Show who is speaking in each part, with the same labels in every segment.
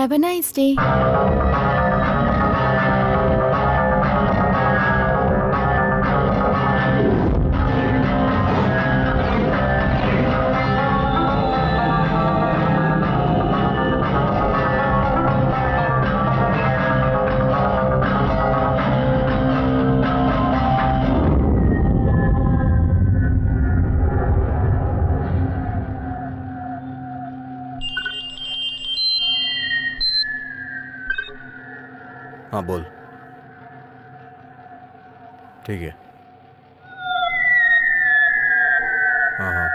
Speaker 1: Have a nice day.
Speaker 2: हाँ बोल। ठीक है। हाँ हाँ।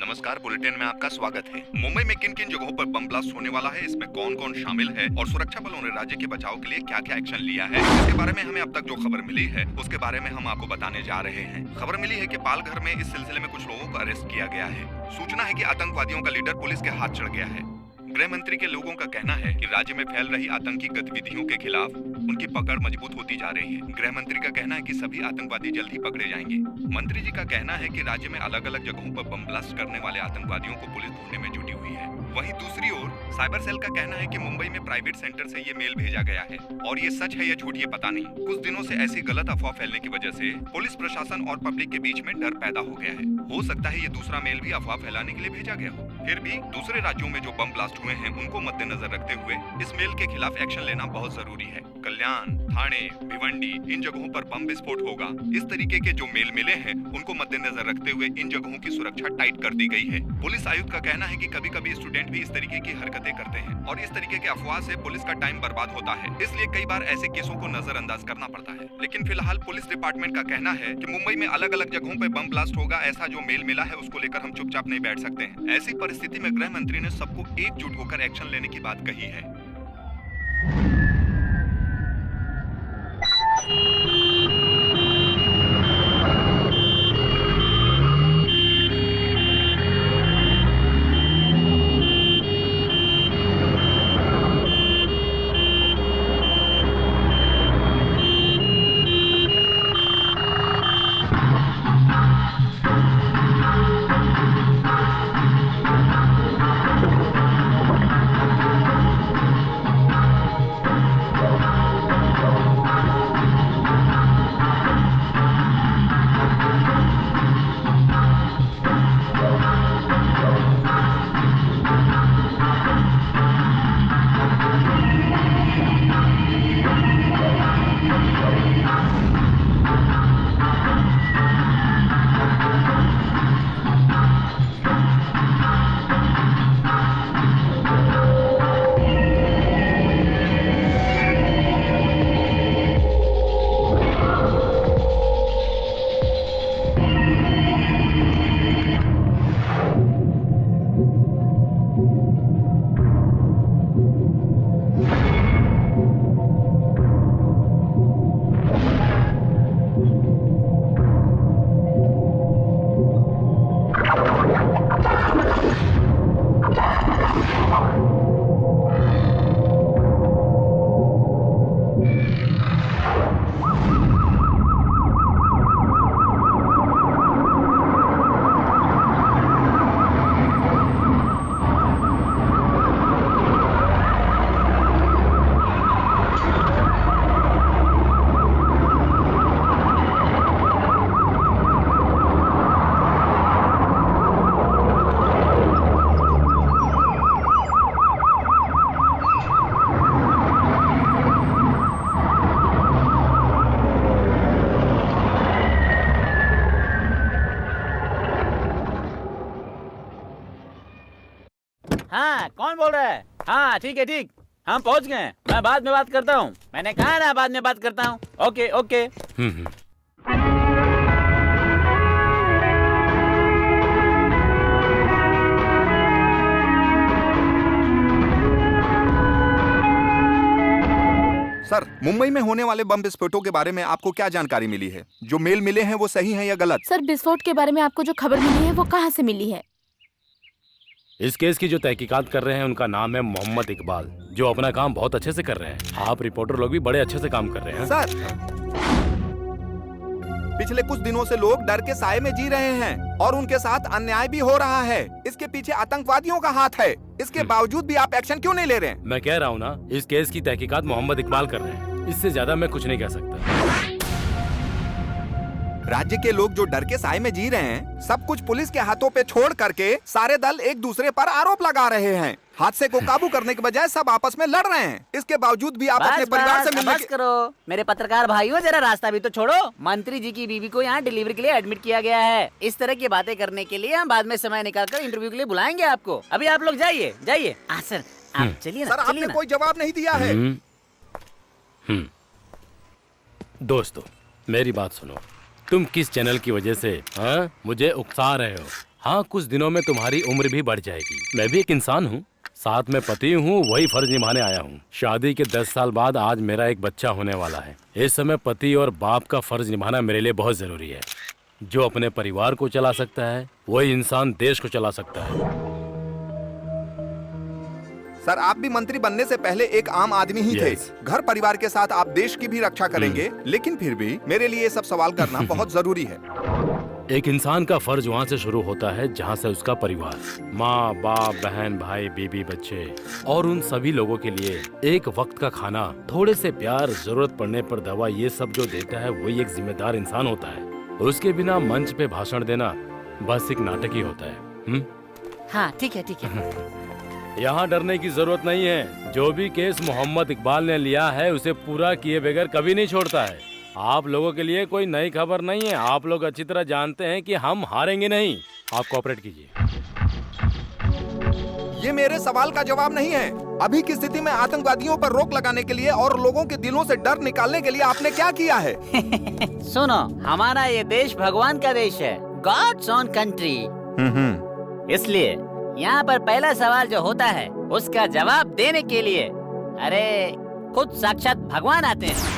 Speaker 3: नमस्कार, बुलेटिन में आपका स्वागत है। मुंबई में किन किन जगहों पर बम ब्लास्ट होने वाला है, इसमें कौन कौन शामिल है और सुरक्षा बलों ने राज्य के बचाव के लिए क्या क्या एक्शन लिया है, इसके बारे में हमें अब तक जो खबर मिली है उसके बारे में हम आपको बताने जा रहे हैं। खबर मिली है कि पालघर में इस सिलसिले में कुछ लोगों को अरेस्ट किया गया है। सूचना है कि आतंकवादियों का लीडर पुलिस के हाथ चढ़ गया है। गृह मंत्री के लोगों का कहना है कि राज्य में फैल रही आतंकी गतिविधियों के खिलाफ उनकी पकड़ मजबूत होती जा रही है। गृह मंत्री का कहना है कि सभी आतंकवादी जल्द ही पकड़े जाएंगे। मंत्री जी का कहना है कि राज्य में अलग अलग जगहों पर बम ब्लास्ट करने वाले आतंकवादियों को पुलिस ढूंढने में जुटी हुई है। वहीं दूसरी ओर साइबर सेल का कहना है कि मुंबई में प्राइवेट सेंटर से ये मेल भेजा गया है और ये सच है या झूठ ये पता नहीं। कुछ दिनों से ऐसी गलत अफवाह फैलने की वजह से पुलिस प्रशासन और पब्लिक के बीच में डर पैदा हो गया है। हो सकता है ये दूसरा मेल भी अफवाह फैलाने के लिए भेजा गया हो। फिर भी दूसरे राज्यों में जो बम ब्लास्ट हुए हैं उनको मद्देनजर रखते हुए इस मेल के खिलाफ एक्शन लेना बहुत जरूरी है। कल्याण, थाने, भिवंडी इन जगहों पर बम विस्फोट होगा। इस तरीके के जो मेल मिले हैं उनको मद्देनजर रखते हुए इन जगहों की सुरक्षा टाइट कर दी गई है। पुलिस आयुक्त का कहना है कि कभी कभी स्टूडेंट भी इस तरीके की हरकतें करते हैं और इस तरीके के अफवाह से पुलिस का टाइम बर्बाद होता है, इसलिए कई बार ऐसे केसों को नजरअंदाज करना पड़ता है। लेकिन फिलहाल पुलिस डिपार्टमेंट का कहना है कि मुंबई में अलग अलग जगहों पर बम ब्लास्ट होगा, ऐसा जो मेल मिला है उसको लेकर हम चुपचाप नहीं बैठ सकते हैं। ऐसी परिस्थिति में गृह मंत्री ने सबको एकजुट होकर एक्शन लेने की बात कही है।
Speaker 4: हाँ, कौन बोल रहा है? हाँ ठीक है, ठीक, हम पहुंच गए। मैं बाद में बात करता हूँ। मैंने कहा ना बाद में बात करता हूँ। Okay okay.
Speaker 3: सर, मुंबई में होने वाले बम विस्फोटों के बारे में आपको क्या जानकारी मिली है? जो मेल मिले हैं वो सही है या गलत?
Speaker 1: सर, विस्फोट के बारे में आपको जो खबर मिली है वो कहाँ से मिली है? इस केस की जो तहकीकात कर रहे हैं उनका नाम है मोहम्मद इकबाल, जो अपना काम बहुत अच्छे से कर रहे हैं। आप रिपोर्टर लोग भी बड़े अच्छे से काम कर रहे हैं।
Speaker 3: सर, पिछले कुछ दिनों से लोग डर के साए में जी रहे हैं और उनके साथ अन्याय भी हो रहा है। इसके पीछे आतंकवादियों का हाथ है। इसके बावजूद भी आप एक्शन क्यों नहीं ले रहे हैं?
Speaker 1: मैं कह रहा हूँ ना, इस केस की तहकीकात मोहम्मद इकबाल कर रहे हैं। इससे ज्यादा मैं कुछ नहीं कह सकता।
Speaker 3: राज्य के लोग जो डर के साए में जी रहे हैं, सब कुछ पुलिस के हाथों पे छोड़ करके सारे दल एक दूसरे पर आरोप लगा रहे हैं। हादसे को काबू करने के बजाय सब आपस में लड़ रहे हैं। इसके बावजूद भी आप अपने परिवार से मिलने
Speaker 4: बस करो मेरे पत्रकार भाइयों, जरा रास्ता भी तो छोड़ो। मंत्री जी की बीवी को यहाँ डिलीवरी के लिए एडमिट किया गया है। इस तरह की बातें करने के लिए हम बाद में समय निकालकर इंटरव्यू के लिए बुलाएंगे आपको। अभी आप लोग जाइए जाइए। सर आप चलिए ना,
Speaker 3: सर,
Speaker 4: चलिए
Speaker 3: आपने
Speaker 4: ना।
Speaker 3: कोई जवाब नहीं दिया है।
Speaker 1: दोस्तों, मेरी बात सुनो। तुम किस चैनल की वजह से मुझे उकसा रहे हो? हाँ, कुछ दिनों में तुम्हारी उम्र भी बढ़ जाएगी। मैं भी एक इंसान हूँ, साथ में पति हूँ, वही फर्ज निभाने आया हूँ। शादी के 10 साल बाद आज मेरा एक बच्चा होने वाला है। इस समय पति और बाप का फर्ज निभाना मेरे लिए बहुत जरूरी है। जो अपने परिवार को चला सकता है वही इंसान देश को चला सकता है।
Speaker 3: सर, आप भी मंत्री बनने से पहले एक आम आदमी ही थे। घर परिवार के साथ आप देश की भी रक्षा करेंगे, लेकिन फिर भी मेरे लिए ये सब सवाल करना बहुत जरूरी है।
Speaker 1: एक इंसान का फर्ज वहाँ से शुरू होता है जहाँ से उसका परिवार, माँ बाप, बहन भाई, बीबी, बच्चे और उन सभी लोगों के लिए एक वक्त का खाना, थोड़े से प्यार, जरूरत पड़ने पर दवा, ये सब जो देता है वही एक जिम्मेदार इंसान होता है। उसके बिना मंच पे भाषण देना बस एक नाटक ही होता है।
Speaker 4: हाँ ठीक है, ठीक है।
Speaker 1: यहाँ डरने की जरूरत नहीं है। जो भी केस मोहम्मद इकबाल ने लिया है उसे पूरा किए बगैर कभी नहीं छोड़ता है। आप लोगों के लिए कोई नई खबर नहीं है। आप लोग अच्छी तरह जानते हैं कि हम हारेंगे नहीं। आप कोऑपरेट कीजिए।
Speaker 3: ये मेरे सवाल का जवाब नहीं है। अभी की स्थिति में आतंकवादियों पर रोक लगाने के लिए और लोगों के दिलों से डर निकालने के लिए आपने क्या किया है?
Speaker 4: सुनो, हमारा ये देश भगवान का देश है, गॉड्स ओन कंट्री। इसलिए यहाँ पर पहला सवाल जो होता है उसका जवाब देने के लिए अरे खुद साक्षात भगवान आते हैं।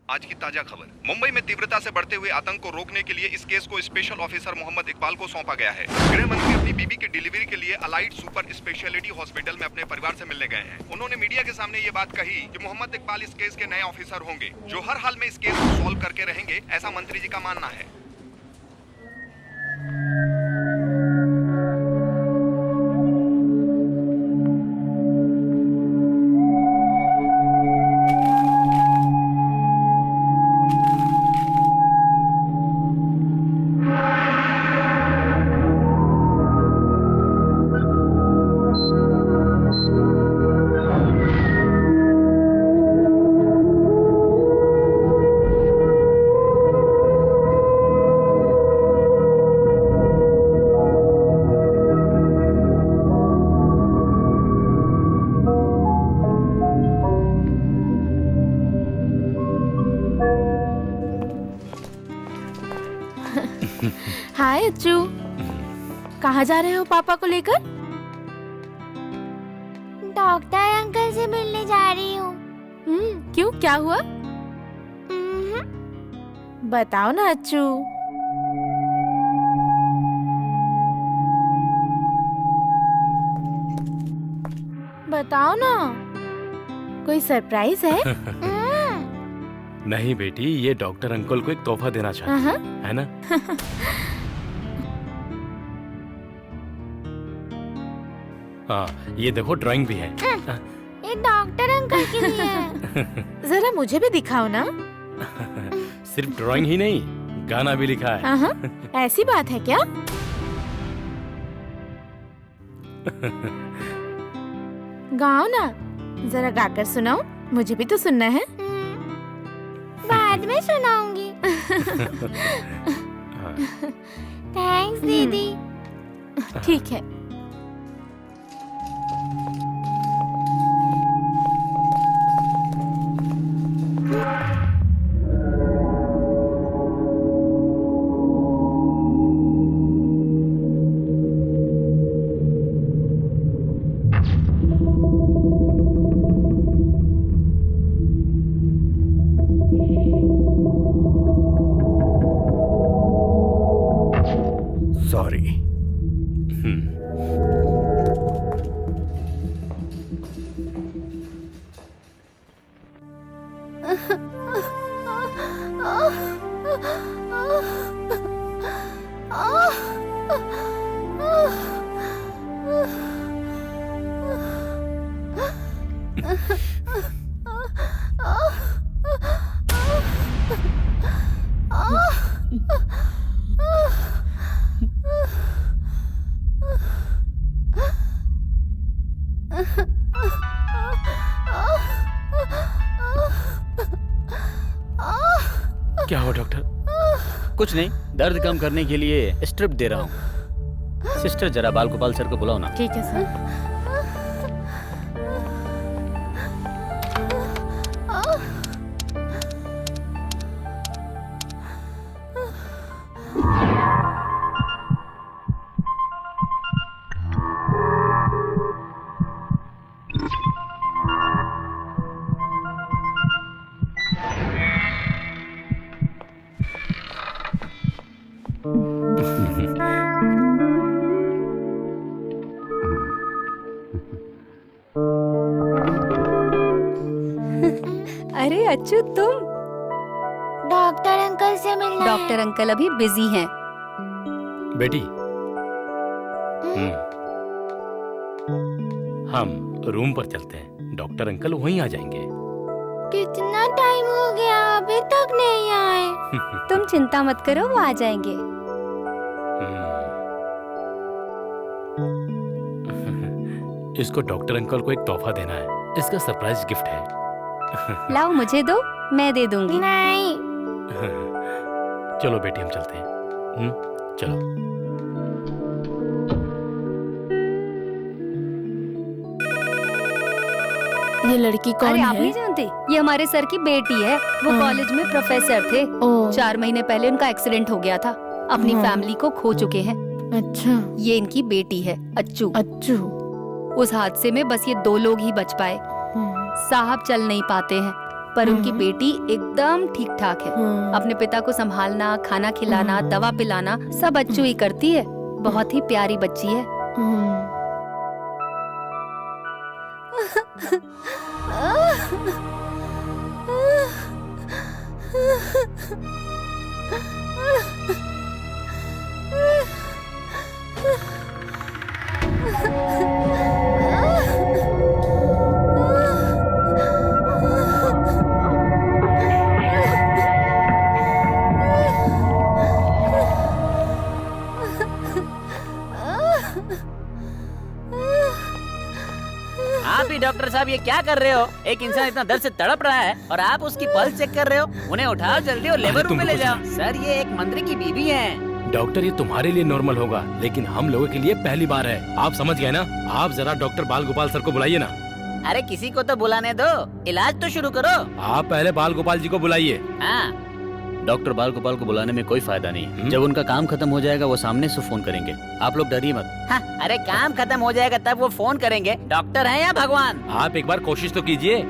Speaker 3: आज की ताजा खबर, मुंबई में तीव्रता से बढ़ते हुए आतंक को रोकने के लिए इस केस को स्पेशल ऑफिसर मोहम्मद इकबाल को सौंपा गया है। गृह मंत्री अपनी बीबी की डिलीवरी के लिए अलाइड सुपर स्पेशलिटी हॉस्पिटल में अपने परिवार से मिलने गए हैं। उन्होंने मीडिया के सामने ये बात कही कि मोहम्मद इकबाल इस केस के नए ऑफिसर होंगे, जो हर हाल में इस केस को सॉल्व करके रहेंगे, ऐसा मंत्री जी का मानना है।
Speaker 5: हाय अच्चू, कहाँ जा रहे हो पापा को लेकर?
Speaker 6: डॉक्टर अंकल से मिलने जा रही हूँ।
Speaker 5: क्यों, क्या हुआ? बताओ ना अच्चू। बताओ ना, कोई सरप्राइज है?
Speaker 1: नहीं बेटी, ये डॉक्टर अंकल को एक तोहफा देना चाहती है ना? हाँ, ये देखो ड्राइंग भी है।
Speaker 6: ये डॉक्टर अंकल के लिए है।
Speaker 5: जरा मुझे भी दिखाओ ना।
Speaker 1: सिर्फ ड्राइंग ही नहीं, गाना भी लिखा है।
Speaker 5: ऐसी बात है क्या? गाओ ना, जरा गाकर सुनाओ, मुझे भी तो सुनना है।
Speaker 6: बाद में सुनाऊंगी। थैंक्स दीदी।
Speaker 5: ठीक है।
Speaker 2: सॉरी।
Speaker 1: क्या हुआ डॉक्टर?
Speaker 4: कुछ नहीं, दर्द कम करने के लिए स्ट्रिप दे रहा हूँ। सिस्टर जरा बाल गोपाल सर को बुलाओ ना।
Speaker 5: ठीक है सर।
Speaker 7: अरे अच्छू, तुम?
Speaker 6: डॉक्टर अंकल से मिलना है।
Speaker 7: डॉक्टर अंकल अभी बिजी हैं।
Speaker 1: बेटी, हम रूम पर चलते हैं, डॉक्टर अंकल वहीं आ जाएंगे।
Speaker 6: कितना टाइम हो गया, अभी तक नहीं आए।
Speaker 7: तुम चिंता मत करो, वो आ जाएंगे।
Speaker 1: इसको डॉक्टर अंकल को एक तोहफा देना है, इसका सरप्राइज गिफ्ट है।
Speaker 7: लाओ मुझे दो, मैं दे दूंगी।
Speaker 6: नहीं।
Speaker 1: चलो बेटी, हम चलते हैं। चलो।
Speaker 5: ये लड़की कौन
Speaker 7: अरे
Speaker 5: है?
Speaker 7: आप नहीं जानते, ये हमारे सर की बेटी है। वो
Speaker 5: हाँ।
Speaker 7: कॉलेज में प्रोफेसर थे।
Speaker 5: ओ,
Speaker 7: 4 महीने पहले उनका एक्सीडेंट हो गया था। अपनी
Speaker 5: हाँ।
Speaker 7: फैमिली को खो चुके हैं।
Speaker 5: अच्छा।
Speaker 7: ये इनकी बेटी है, अच्छू।
Speaker 5: अच्छू।
Speaker 7: उस हादसे में बस ये 2 लोग ही बच पाए। साहब चल नहीं पाते हैं, पर उनकी बेटी एकदम ठीक ठाक है। अपने पिता को संभालना, खाना खिलाना, दवा पिलाना सब अच्छू ही करती है। बहुत ही प्यारी बच्ची है।
Speaker 4: आप ही डॉक्टर साहब ये क्या कर रहे हो? एक इंसान इतना दर्द से तड़प रहा है और आप उसकी पल्स चेक कर रहे हो। उन्हें उठाओ जल्दी और लेबर रूम में ले जाओ। सर ये एक मंत्री की बीवी है।
Speaker 1: डॉक्टर, ये तुम्हारे लिए नॉर्मल होगा, लेकिन हम लोगों के लिए पहली बार है। आप समझ गए ना? आप जरा डॉक्टर बाल गोपाल सर को बुलाइए ना।
Speaker 4: अरे किसी को तो बुलाने दो, इलाज तो शुरू करो।
Speaker 1: आप पहले बाल गोपाल जी को बुलाइए।
Speaker 4: हाँ, डॉक्टर बाल गोपाल को बुलाने में कोई फायदा नहीं। जब उनका काम खत्म हो जाएगा वो सामने से फोन करेंगे। आप लोग डरिए मत। हाँ, अरे काम खत्म हो जाएगा तब वो फोन करेंगे। डॉक्टर है या भगवान?
Speaker 1: आप एक बार कोशिश तो कीजिए।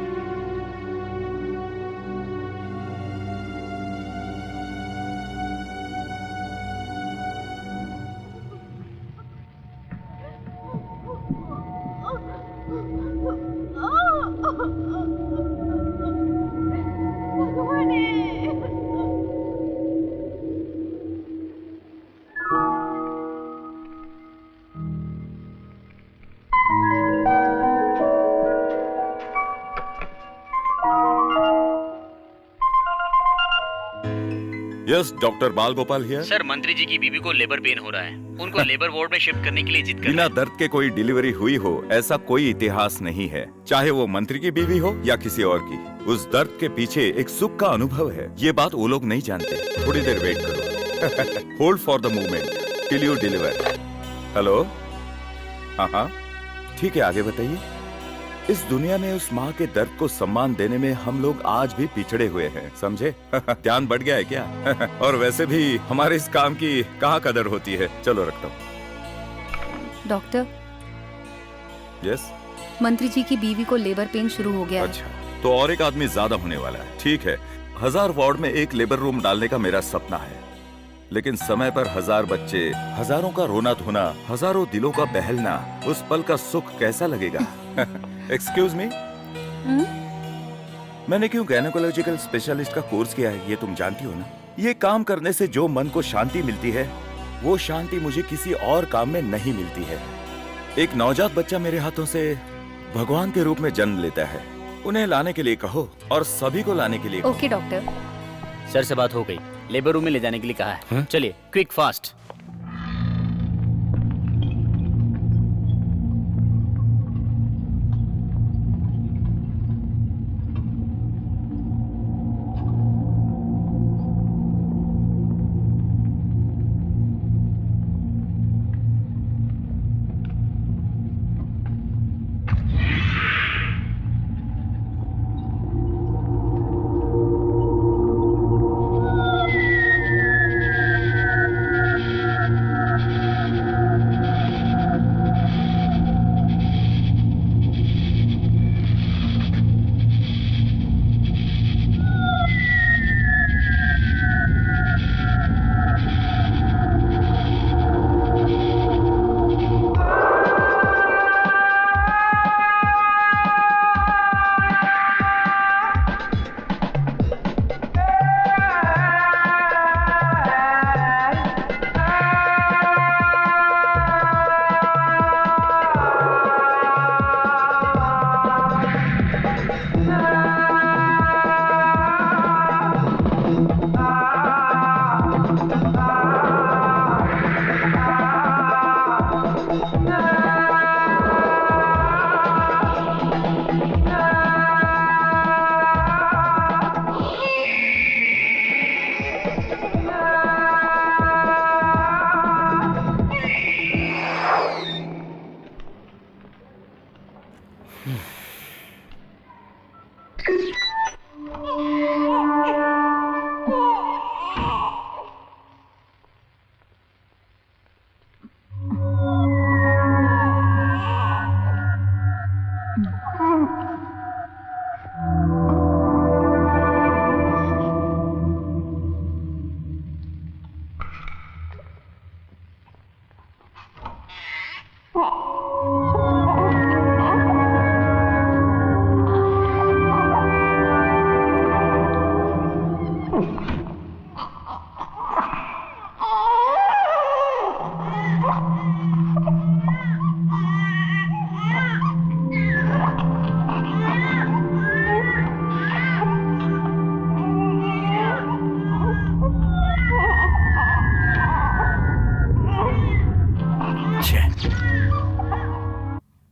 Speaker 3: यस, डॉक्टर बाल गोपाल हियर।
Speaker 4: सर, मंत्री जी की बीवी को लेबर पेन हो रहा है। उनको लेबर वार्ड में शिफ्ट करने के लिए जिद कर
Speaker 3: बिना दर्द के कोई डिलीवरी हुई हो ऐसा कोई इतिहास नहीं है, चाहे वो मंत्री की बीवी हो या किसी और की। उस दर्द के पीछे एक सुख का अनुभव है। ये बात वो लोग नहीं जानते। थोड़ी देर वेट करो। Hold for the movement till you deliver. Hello. हाँ, ठीक है, आगे बताइए। इस दुनिया में उस माँ के दर्द को सम्मान देने में हम लोग आज भी पिछड़े हुए हैं, समझे? ध्यान बढ़ गया है क्या? और वैसे भी हमारे इस काम की कहाँ कदर होती है। चलो रखता हूँ।
Speaker 7: डॉक्टर।
Speaker 3: यस।
Speaker 7: मंत्री जी की बीवी को लेबर पेन शुरू हो गया है।
Speaker 3: अच्छा, तो और एक आदमी ज्यादा होने वाला है। ठीक है, 1000 वार्ड में एक लेबर रूम डालने का मेरा सपना है।
Speaker 8: लेकिन समय पर 1000 बच्चे, हजारों का रोना धोना, हजारों दिलों का बहलना, उस पल का सुख कैसा लगेगा? एक्सक्यूज मी, मैंने क्यों गायनेकोलॉजिकल स्पेशलिस्ट का कोर्स किया है ये तुम जानती हो ना? ये काम करने से जो मन को शांति मिलती है, वो शांति मुझे किसी और काम में नहीं मिलती है। एक नवजात बच्चा मेरे हाथों से भगवान के रूप में जन्म लेता है। उन्हें लाने के लिए कहो और सभी को लाने के लिए कहो।
Speaker 7: Okay doctor.
Speaker 4: सर से बात हो गई, लेबर रूम में ले जाने के लिए कहा है। चलिए क्विक फास्ट।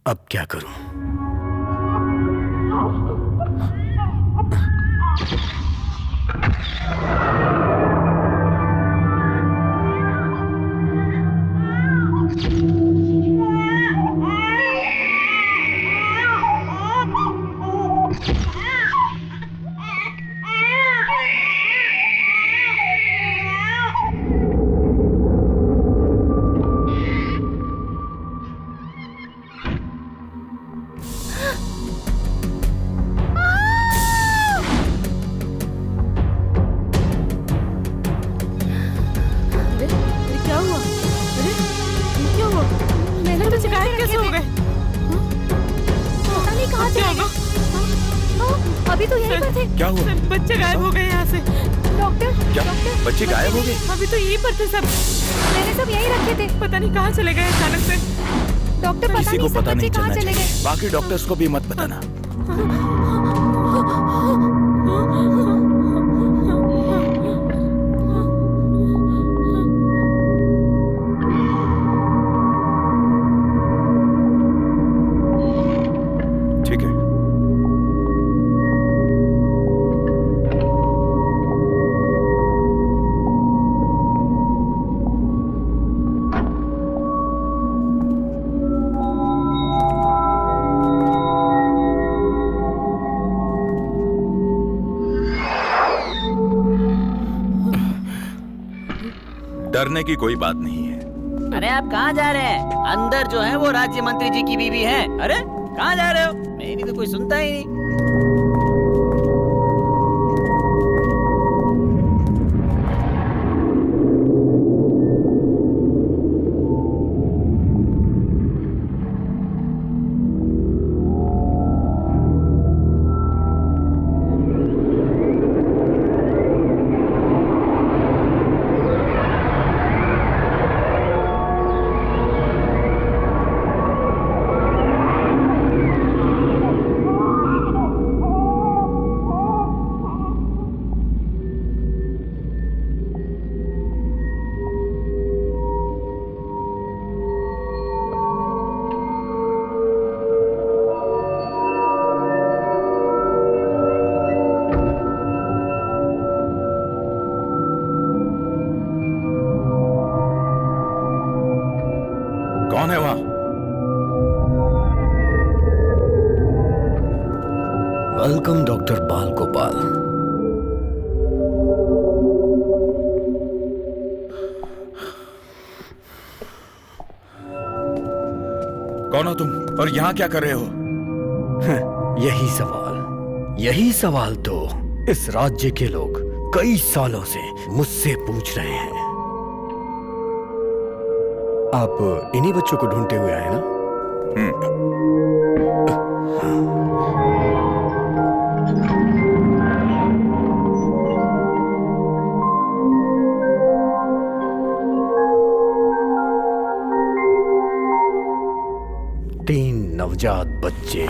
Speaker 2: अब क्या करूं?
Speaker 7: अभी तो यहीं पर थे।
Speaker 2: क्या हुआ?
Speaker 9: बच्चे गायब हो गए यहाँ से।
Speaker 7: डॉक्टर
Speaker 2: क्या बच्चे गायब हो गए?
Speaker 9: अभी तो यहीं पर थे सब।
Speaker 7: मैंने सब यहीं रखे थे।
Speaker 9: पता नहीं कहाँ चले गए अचानक से।
Speaker 7: डॉक्टर पता
Speaker 2: किसी
Speaker 7: नहीं
Speaker 2: को
Speaker 7: सब
Speaker 2: पता
Speaker 7: बच्चे
Speaker 2: नहीं
Speaker 7: कहाँ
Speaker 2: चलना
Speaker 7: चले गए।
Speaker 2: चाहिए। बाकी डॉक्टर्स को भी मत बताना। ठीक है। डरने की कोई बात नहीं है।
Speaker 4: अरे आप कहाँ जा रहे हैं? अंदर जो है वो राज्य मंत्री जी की बीवी है। अरे कहाँ जा रहे हो? मेरी तो कोई सुनता ही नहीं।
Speaker 8: कौन है वहां?
Speaker 10: वेलकम डॉक्टर बाल गोपाल।
Speaker 8: कौन हो तुम और यहाँ क्या कर रहे हो?
Speaker 10: यही सवाल तो इस राज्य के लोग कई सालों से मुझसे पूछ रहे हैं। आप इन्हीं बच्चों को ढूंढते हुए आए ना? तीन नवजात बच्चे।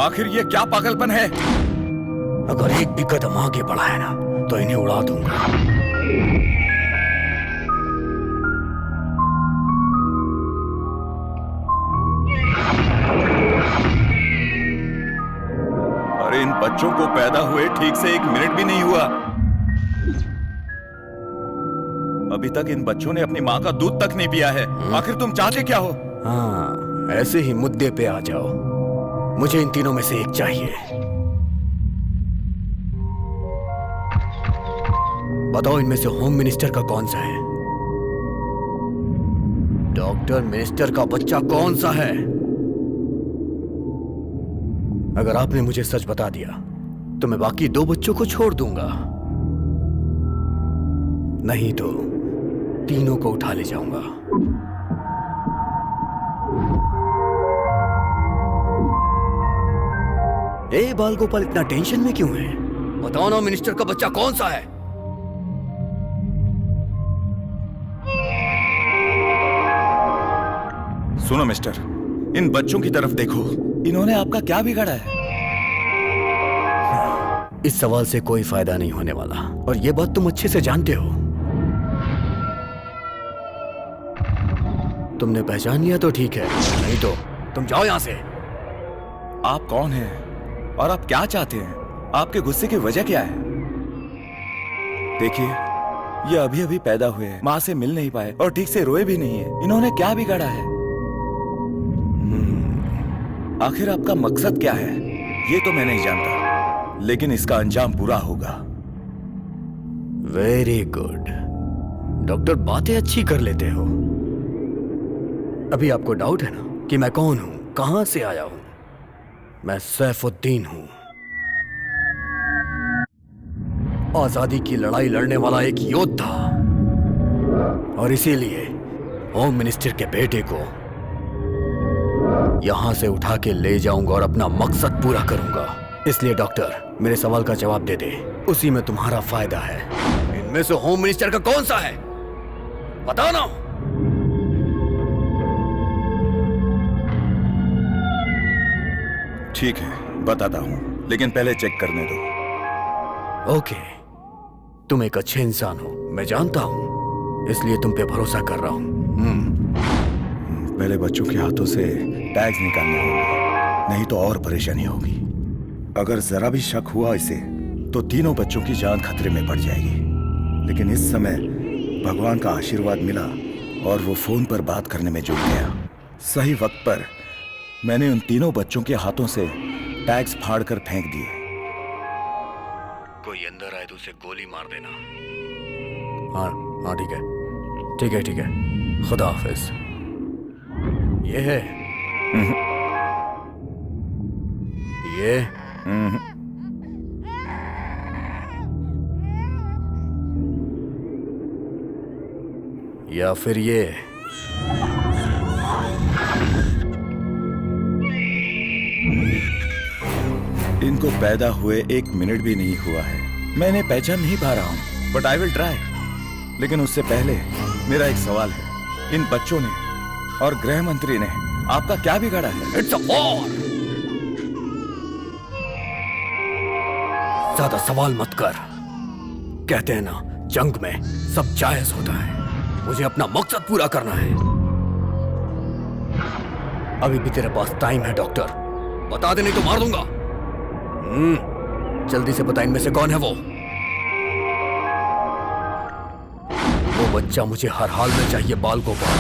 Speaker 8: आखिर ये क्या पागलपन है?
Speaker 10: अगर एक भी कदम आगे बढ़ा है ना तो इन्हें उड़ा दूंगा।
Speaker 8: अरे इन बच्चों को पैदा हुए ठीक से 1 मिनट भी नहीं हुआ। अभी तक इन बच्चों ने अपनी माँ का दूध तक नहीं पिया है। आखिर तुम चाहते क्या हो?
Speaker 10: हाँ, ऐसे ही मुद्दे पे आ जाओ। मुझे इन तीनों में से एक चाहिए। बताओ इनमें से होम मिनिस्टर का कौन सा है? डॉक्टर मिनिस्टर का बच्चा कौन सा है? अगर आपने मुझे सच बता दिया तो मैं बाकी 2 बच्चों को छोड़ दूंगा, नहीं तो तीनों को उठा ले जाऊंगा। ए बाल गोपाल, इतना टेंशन में क्यों है? बताओ ना, मिनिस्टर का बच्चा कौन सा है?
Speaker 8: सुनो मिस्टर, इन बच्चों की तरफ देखो। इन्होंने आपका क्या बिगाड़ा है?
Speaker 10: इस सवाल से कोई फायदा नहीं होने वाला और ये बात तुम अच्छे से जानते हो। तुमने पहचान लिया तो ठीक है, नहीं तो तुम जाओ यहां से।
Speaker 8: आप कौन हैं और आप क्या चाहते हैं? आपके गुस्से की वजह क्या है? देखिए, ये अभी अभी पैदा हुए हैं, माँ से मिल नहीं पाए और ठीक से रोए भी नहीं है। इन्होंने क्या बिगाड़ा है? आखिर आपका मकसद क्या है ये तो मैं नहीं जानता, लेकिन इसका अंजाम बुरा होगा।
Speaker 10: वेरी गुड डॉक्टर, बातें अच्छी कर लेते हो। अभी आपको डाउट है ना कि मैं कौन हूं, कहां से आया हूं? मैं सैफुद्दीन हूं, आजादी की लड़ाई लड़ने वाला एक योद्धा। और इसीलिए होम मिनिस्टर के बेटे को यहां से उठा के ले जाऊंगा और अपना मकसद पूरा करूंगा। इसलिए डॉक्टर, मेरे सवाल का जवाब दे दे, उसी में तुम्हारा फायदा है। इनमें से होम मिनिस्टर का कौन सा है? बताओ ना।
Speaker 8: ठीक है, बताता हूं, लेकिन पहले चेक करने दो।
Speaker 10: ओके, तुम एक अच्छे इंसान हो, मैं जानता हूं, इसलिए तुम पे भरोसा कर रहा हूं।
Speaker 8: पहले बच्चों के हाथों से टैग्स निकालने होंगे, नहीं तो और परेशानी होगी। अगर जरा भी शक हुआ इसे तो तीनों बच्चों की जान खतरे में पड़ जाएगी। लेकिन इस समय भगवान का आशीर्वाद मिला और वो फोन पर बात करने में जुट गया। सही वक्त पर मैंने उन तीनों बच्चों के हाथों से टैग्स फाड़ कर फेंक दिए।
Speaker 10: कोई अंदर आए तो उसे गोली मार देना। हाँ हाँ, ठीक है ठीक है ठीक है, खुदा हाफिज। ये है ये या फिर ये?
Speaker 8: इनको पैदा हुए 1 मिनट भी नहीं हुआ है। मैं इन्हें पहचान नहीं पा रहा हूं, बट आई विल ट्राई। लेकिन उससे पहले मेरा एक सवाल है, इन बच्चों ने और गृह मंत्री ने आपका क्या बिगाड़ा है?
Speaker 10: It's a war. ज्यादा सवाल मत कर। कहते हैं ना, जंग में सब जायज होता है। मुझे अपना मकसद पूरा करना है। अभी भी तेरे पास टाइम है डॉक्टर। बता दे नहीं तो मार दूंगा। जल्दी से बता, इनमें से कौन है वो बच्चा मुझे हर हाल में चाहिए, बाल गोपाल।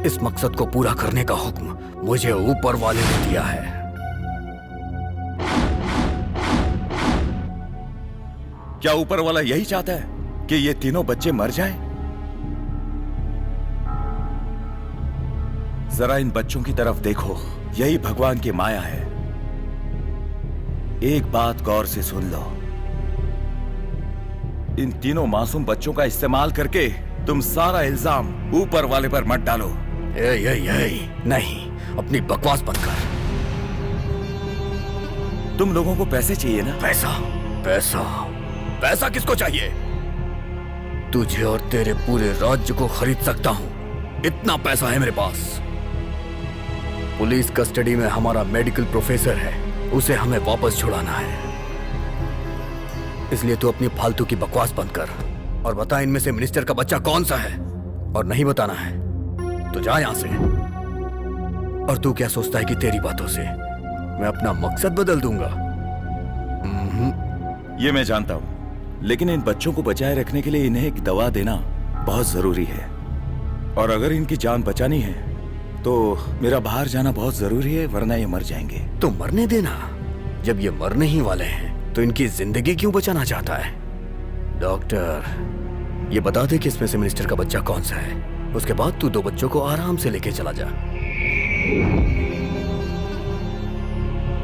Speaker 10: इस मकसद को पूरा करने का हुक्म मुझे ऊपर वाले ने दिया है।
Speaker 8: क्या ऊपर वाला यही चाहता है कि ये तीनों बच्चे मर जाएं? जरा इन बच्चों की तरफ देखो, यही भगवान की माया है। एक बात गौर से सुन लो, इन तीनों मासूम बच्चों का इस्तेमाल करके तुम सारा इल्जाम ऊपर वाले पर मत डालो।
Speaker 10: नहीं, अपनी बकवास बंद कर।
Speaker 8: तुम लोगों को पैसे चाहिए ना?
Speaker 10: पैसा पैसा पैसा किसको चाहिए? तुझे और तेरे पूरे राज्य को खरीद सकता हूं, इतना पैसा है मेरे पास। पुलिस कस्टडी में हमारा मेडिकल प्रोफेसर है, उसे हमें वापस छुड़ाना है। इसलिए तू अपनी फालतू की बकवास बंद कर और बता इनमें से मिनिस्टर का बच्चा कौन सा है। और नहीं बताना है तो जा यहां से। और तू क्या सोचता है कि तेरी बातों से मैं अपना मकसद बदल दूंगा?
Speaker 8: ये मैं जानता हूं, लेकिन इन बच्चों को बचाए रखने के लिए इन्हें एक दवा देना बहुत जरूरी है। और अगर इनकी जान बचानी है तो मेरा बाहर जाना बहुत जरूरी है, वरना ये मर जाएंगे।
Speaker 10: तो मरने देना। जब ये मरने ही वाले हैं तो इनकी जिंदगी क्यों बचाना चाहता है? डॉक्टर, ये बता दे कि इसमें से मिनिस्टर का बच्चा कौन सा है। उसके बाद तू 2 बच्चों को आराम से लेके चला जा।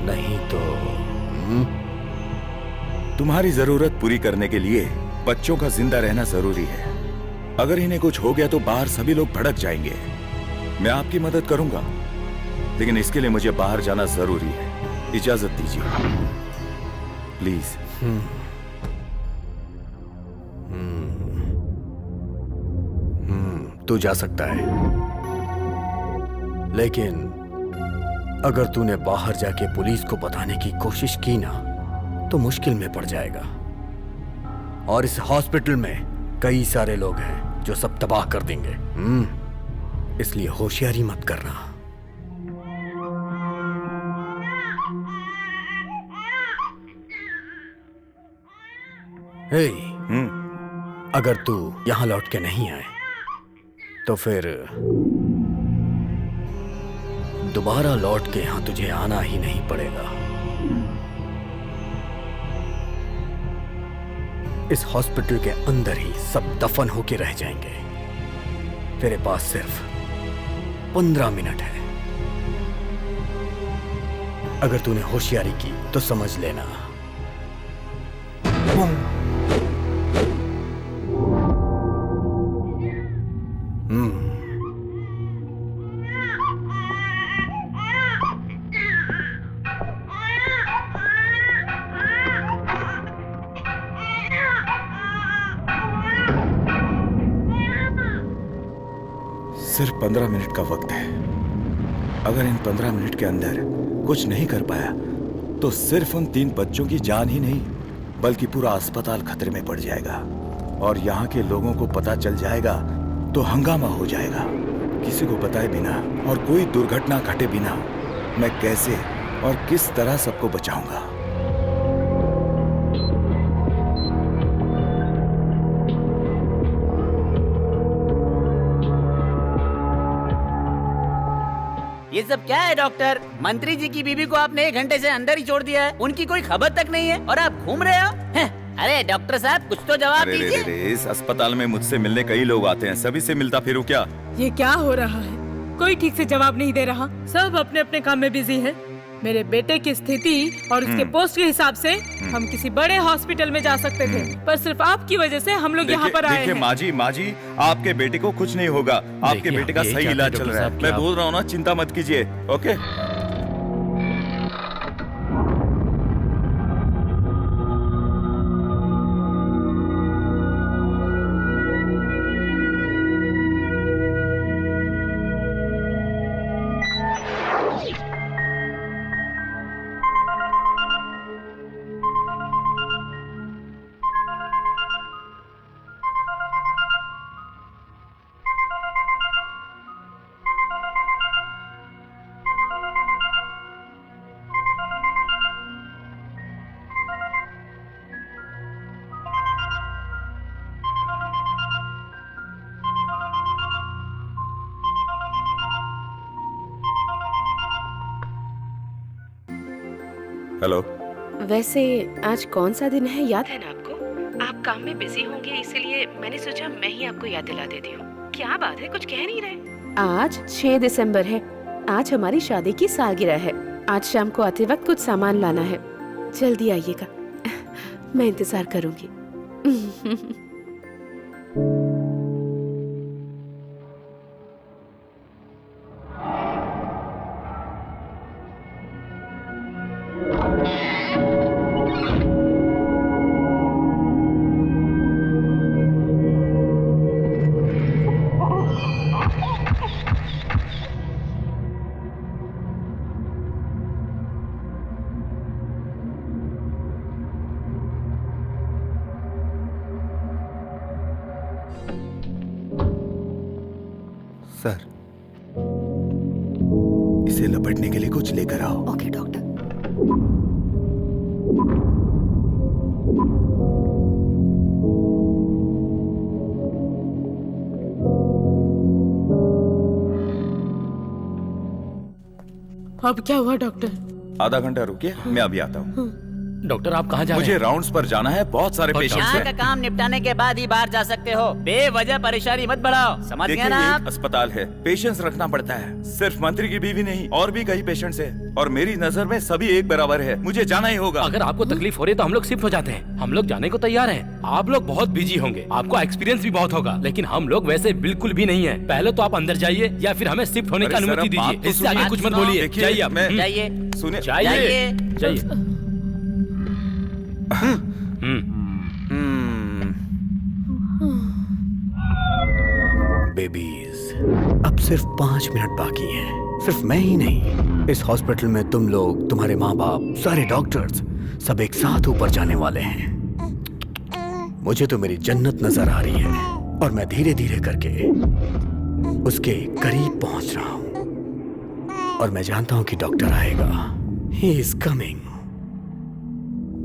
Speaker 10: नहीं तो
Speaker 8: तुम्हारी जरूरत पूरी करने के लिए बच्चों का जिंदा रहना जरूरी है। अगर इन्हें कुछ हो गया तो बाहर सभी लोग भड़क जाएंगे। मैं आपकी मदद करूंगा, लेकिन इसके लिए मुझे बाहर जाना जरूरी है। इजाजत दीजिए प्लीज।
Speaker 10: तू जा सकता है, लेकिन अगर तूने बाहर जाके पुलिस को बताने की कोशिश की ना तो मुश्किल में पड़ जाएगा। और इस हॉस्पिटल में कई सारे लोग हैं जो सब तबाह कर देंगे। इसलिए होशियारी मत करना। हे, अगर तू यहां लौट के नहीं आए तो फिर दोबारा लौट के यहां तुझे आना ही नहीं पड़ेगा। इस हॉस्पिटल के अंदर ही सब दफन होके रह जाएंगे। तेरे पास सिर्फ 15 मिनट है। अगर तूने होशियारी की तो समझ लेना।
Speaker 8: सिर्फ 15 मिनट का वक्त है। अगर इन 15 मिनट के अंदर कुछ नहीं कर पाया तो सिर्फ उन 3 बच्चों की जान ही नहीं बल्कि पूरा अस्पताल खतरे में पड़ जाएगा। और यहाँ के लोगों को पता चल जाएगा तो हंगामा हो जाएगा। किसी को बताए बिना और कोई दुर्घटना घटे बिना मैं कैसे और किस तरह सबको बचाऊंगा?
Speaker 4: ये सब क्या है डॉक्टर? मंत्री जी की बीबी को आपने 1 घंटे से अंदर ही छोड़ दिया है, उनकी कोई खबर तक नहीं है और आप घूम रहे हो? अरे डॉक्टर साहब, कुछ तो जवाब दीजिए।
Speaker 8: इस अस्पताल में मुझसे मिलने कई लोग आते हैं, सभी से मिलता फिरूं क्या?
Speaker 9: ये क्या हो रहा है? कोई ठीक से जवाब नहीं दे रहा, सब अपने अपने काम में बिजी है। मेरे बेटे की स्थिति और उसके पोस्ट के हिसाब से हम किसी बड़े हॉस्पिटल में जा सकते थे, पर सिर्फ आपकी वजह से हम लोग यहाँ पर आए हैं।
Speaker 8: माँ जी, आपके बेटे को कुछ नहीं होगा। आपके बेटे का सही इलाज चल रहा है। मैं बोल रहा हूँ ना, चिंता मत कीजिए। ओके।
Speaker 2: हेलो।
Speaker 11: वैसे आज कौन सा दिन है याद है ना आपको? आप काम में बिजी होंगे इसीलिए मैंने सोचा मैं ही आपको याद दिला देती हूँ। क्या बात है, कुछ कह नहीं रहे? आज 6 दिसंबर है। आज हमारी शादी की सालगिरह है। आज शाम को आते वक्त कुछ सामान लाना है। जल्दी आइएगा, मैं इंतजार करूंगी।
Speaker 8: सर, इसे लपेटने के लिए कुछ लेकर आओ।
Speaker 7: Okay doctor.
Speaker 9: अब क्या हुआ डॉक्टर?
Speaker 8: आधा घंटा रुकिए, मैं अभी आता हूँ।
Speaker 1: डॉक्टर आप कहाँ जा रहे
Speaker 8: मुझे
Speaker 1: हैं?
Speaker 8: राउंड्स पर जाना है, बहुत सारे पेशेंट्स
Speaker 4: यहाँ का
Speaker 8: हैं।
Speaker 4: काम निपटाने के बाद ही बाहर जा सकते हो। बेवजह परेशानी मत बढ़ाओ, समझ गए
Speaker 8: देखिए,
Speaker 4: ना
Speaker 8: ये
Speaker 4: आप?
Speaker 8: एक अस्पताल है, पेशेंस रखना पड़ता है। सिर्फ मंत्री की बीवी नहीं, और भी कई पेशेंट्स हैं, और मेरी नजर में सभी एक बराबर है। मुझे जाना ही होगा।
Speaker 1: अगर आपको तकलीफ हो रही है तो हम लोग शिफ्ट हो जाते हैं। हम लोग जाने को तैयार हैं। आप लोग बहुत बिजी होंगे, आपको एक्सपीरियंस भी बहुत होगा, लेकिन हम लोग वैसे बिल्कुल भी नहीं है। पहले तो आप अंदर जाइए या फिर हमें शिफ्ट होने की
Speaker 8: अरे सर,
Speaker 1: अनुमति
Speaker 8: अब बात
Speaker 1: दीजिए।
Speaker 8: तो
Speaker 1: इससे आगे
Speaker 8: सुनिए।
Speaker 1: कुछ मत बोलिए।
Speaker 8: देखिए,
Speaker 1: जाइए आप।
Speaker 8: मैं-
Speaker 4: जाइए,
Speaker 8: सुनिए,
Speaker 1: जाइए जाइए।
Speaker 10: बेबीज, अब सिर्फ 5 मिनट बाकी हैं। सिर्फ मैं ही नहीं, इस हॉस्पिटल में तुम लोग, तुम्हारे माँ बाप, सारे डॉक्टर्स सब एक साथ ऊपर जाने वाले हैं। मुझे तो मेरी जन्नत नजर आ रही है और मैं धीरे धीरे करके उसके करीब पहुंच रहा हूं। और मैं जानता हूं कि डॉक्टर आएगा। He is coming,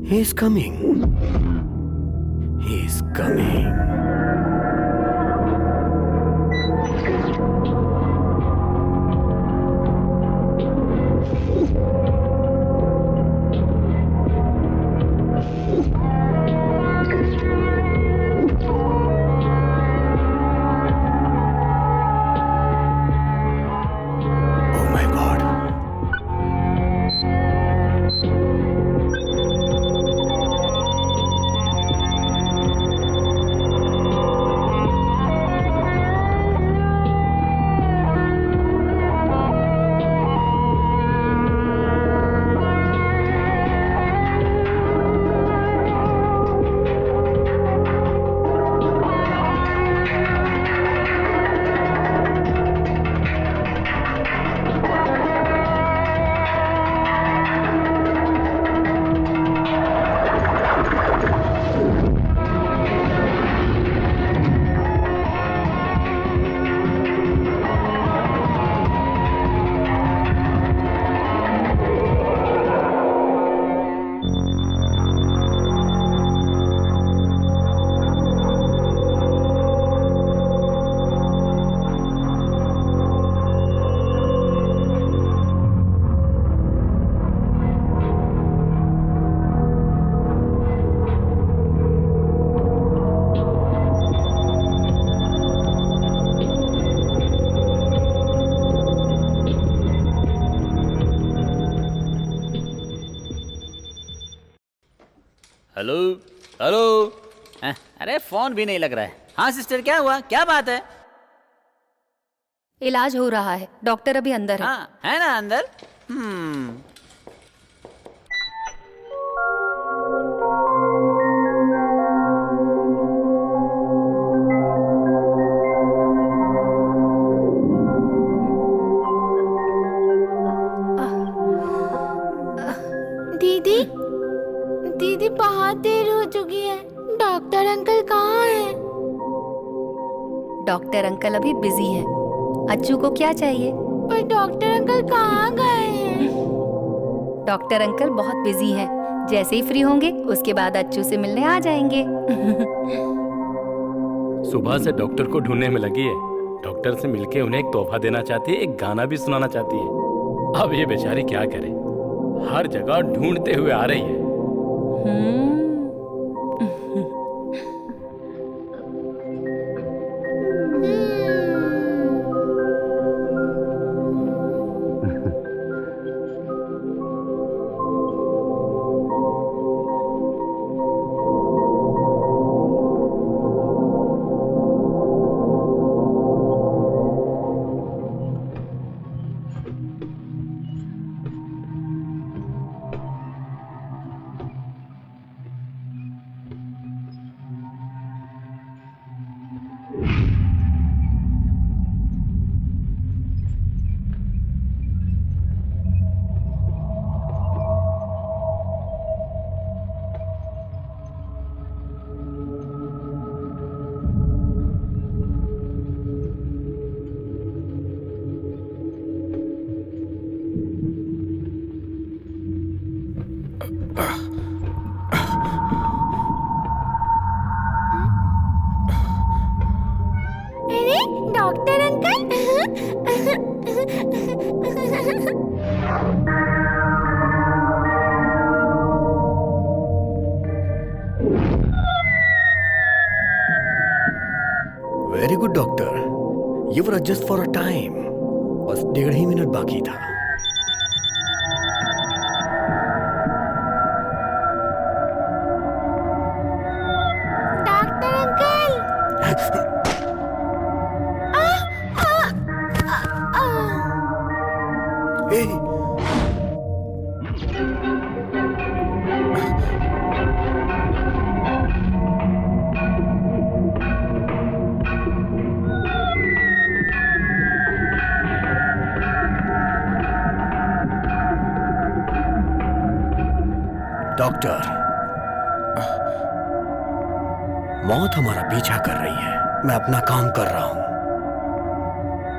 Speaker 10: he is coming, he is coming. Oh my God.
Speaker 4: Hello hello. अरे फोन भी नहीं लग रहा है। हाँ सिस्टर, क्या हुआ, क्या बात है?
Speaker 7: इलाज हो रहा है, डॉक्टर अभी अंदर है।
Speaker 4: हाँ है ना अंदर।
Speaker 6: दीदी, दीदी बहुत देर हो चुकी है। डॉक्टर अंकल कहाँ हैं?
Speaker 7: डॉक्टर अंकल अभी बिजी हैं। अच्छू को क्या चाहिए?
Speaker 6: पर डॉक्टर अंकल कहाँ गए हैं?
Speaker 7: डॉक्टर अंकल बहुत बिजी हैं। जैसे ही फ्री होंगे उसके बाद अच्छू से मिलने आ जाएंगे।
Speaker 1: सुबह से डॉक्टर को ढूंढने में लगी है। डॉक्टर से मिलके उन्हें एक तोहफा देना चाहती है, एक गाना भी सुनाना चाहती है। अब ये बेचारी क्या करे। हर जगह ढूंढते हुए आ रही है।
Speaker 6: अरे doctor uncle.
Speaker 10: Very good doctor, ये were just for a time. बस 1.5 ही मिनट बाकी था।
Speaker 6: Doctor uncle.
Speaker 10: ए, डॉक्टर, मौत हमारा पीछा कर रही है। मैं अपना काम कर रहा हूं,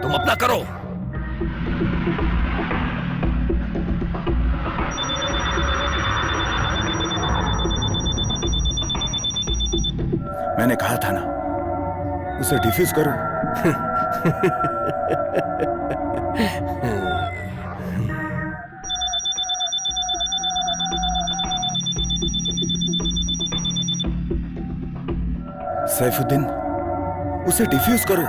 Speaker 10: तुम अपना करो।
Speaker 8: मैंने कहा था ना, उसे डिफ्यूज करो। सैफुद्दीन, उसे डिफ्यूज करो।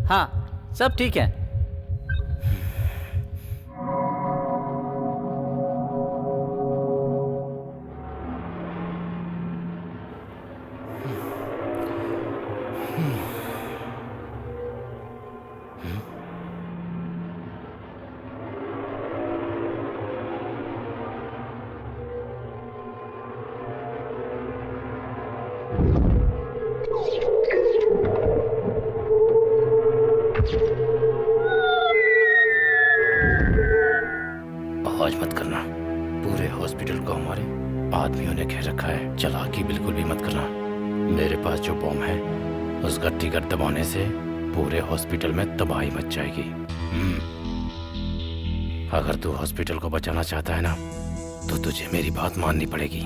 Speaker 4: हाँ, सब ठीक है।
Speaker 1: आवाज मत करना। पूरे हॉस्पिटल को हमारे आदमियों ने घेर रखा है। चालाकी बिल्कुल भी मत करना। मेरे पास जो बॉम्ब है उसका ट्रिगर दबाने से पूरे हॉस्पिटल में तबाही मच जाएगी। अगर तू हॉस्पिटल को बचाना चाहता है ना, तो तुझे मेरी बात माननी पड़ेगी।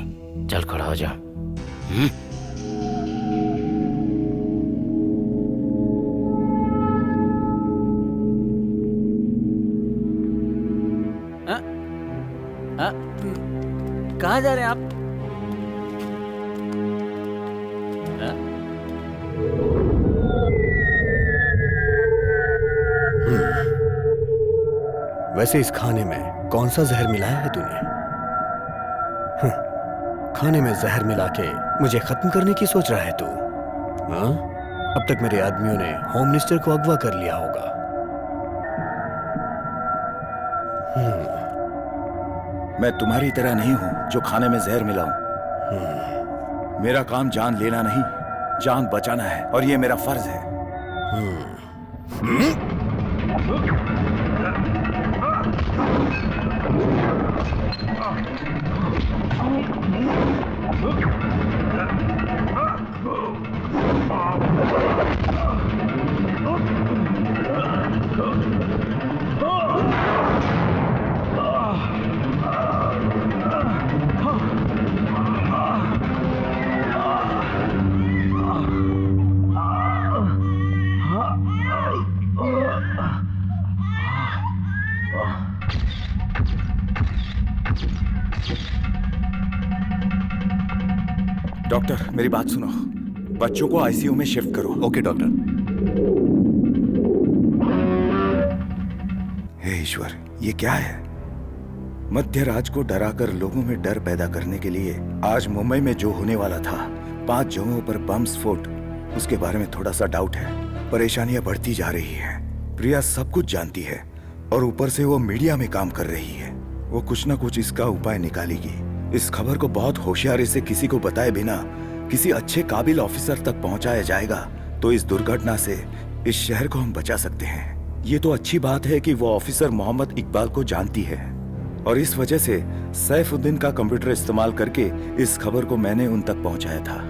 Speaker 1: चल खड़ा हो जा।
Speaker 4: कहाँ जा रहे हैं आप?
Speaker 10: वैसे इस खाने में कौन सा जहर मिलाया है तूने? खाने में जहर मिला के मुझे खत्म करने की सोच रहा है तू? हाँ? अब तक मेरे आदमियों ने होम मिनिस्टर को अगवा कर लिया होगा।
Speaker 8: मैं तुम्हारी तरह नहीं हूं जो खाने में जहर मिलाऊं। मेरा काम जान लेना नहीं, जान बचाना है, और ये मेरा फर्ज है। डॉक्टर मेरी बात सुनो, बच्चों को आईसीयू में शिफ्ट करो।
Speaker 2: Okay doctor.
Speaker 8: हे ईश्वर, ये क्या है? मध्य रात को डराकर लोगों में डर पैदा करने के लिए आज मुंबई में जो होने वाला था, 5 जगहों पर बम स्फोट, उसके बारे में थोड़ा सा डाउट है। परेशानियां बढ़ती जा रही हैं। प्रिया सब कुछ जानती है और ऊपर से वो मीडिया में काम कर रही है। वो कुछ ना कुछ इसका उपाय निकालेगी। इस खबर को बहुत होशियारी से किसी को बताए बिना किसी अच्छे काबिल ऑफिसर तक पहुंचाया जाएगा तो इस दुर्घटना से इस शहर को हम बचा सकते हैं। ये तो अच्छी बात है कि वो ऑफिसर मोहम्मद इकबाल को जानती है और इस वजह से सैफुद्दीन का कंप्यूटर इस्तेमाल करके इस खबर को मैंने उन तक पहुंचाया था।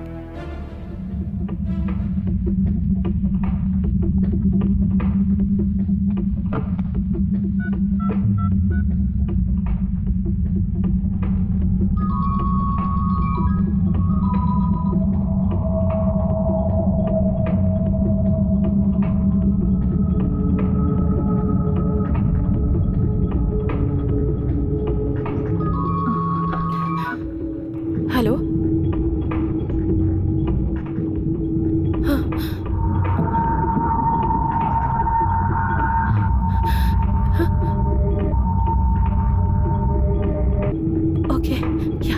Speaker 11: हेलो। हाँ। हाँ। ओके, या।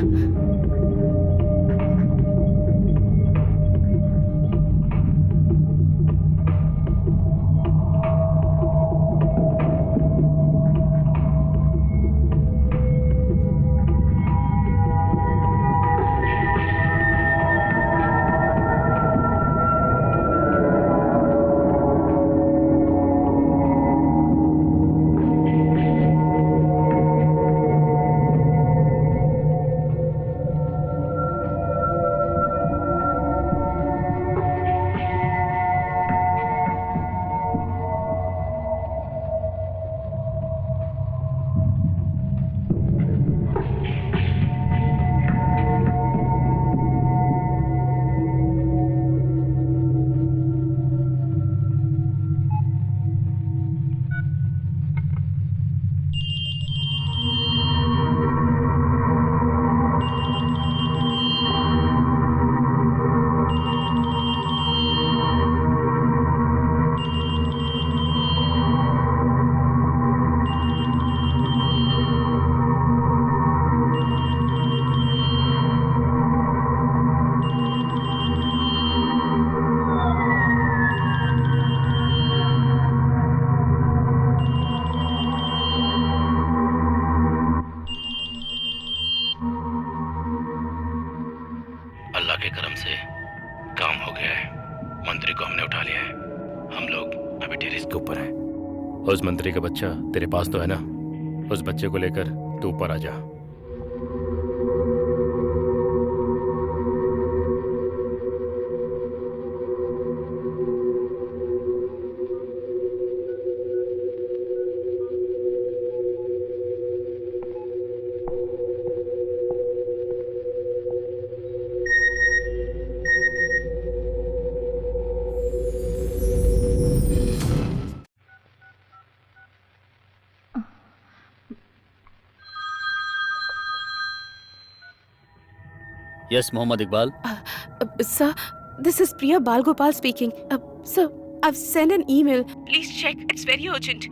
Speaker 1: अल्लाह के करम से काम हो गया है। मंत्री को हमने उठा लिया है। हम लोग अभी टेरेस के ऊपर हैं। उस मंत्री का बच्चा तेरे पास तो है ना? उस बच्चे को लेकर तू ऊपर आ जा।
Speaker 4: Yes, Mohammad Iqbal.
Speaker 11: Sir, this is Priya Balgopal speaking. Sir, I've sent an email. Please check. It's very urgent.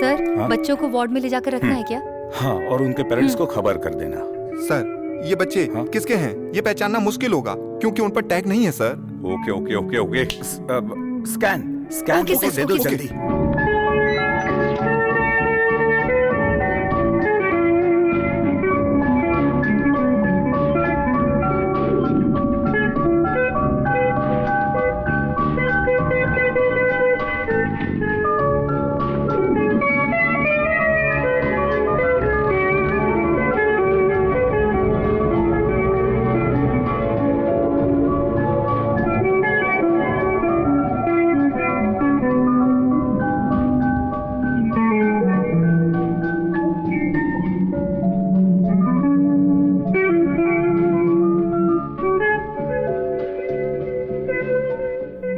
Speaker 7: Sir,
Speaker 8: हाँ?
Speaker 7: बच्चों को वार्ड में ले जाकर रखना है क्या?
Speaker 8: हाँ, और उनके पेरेंट्स को खबर कर देना।
Speaker 12: सर, ये बच्चे किसके हैं ये पहचानना मुश्किल होगा क्योंकि उन पर टैग नहीं है sir.
Speaker 8: Okay okay okay okay, scan
Speaker 7: okay
Speaker 8: photo
Speaker 7: sir,
Speaker 8: दे दो
Speaker 7: ओके,
Speaker 8: जल्दी।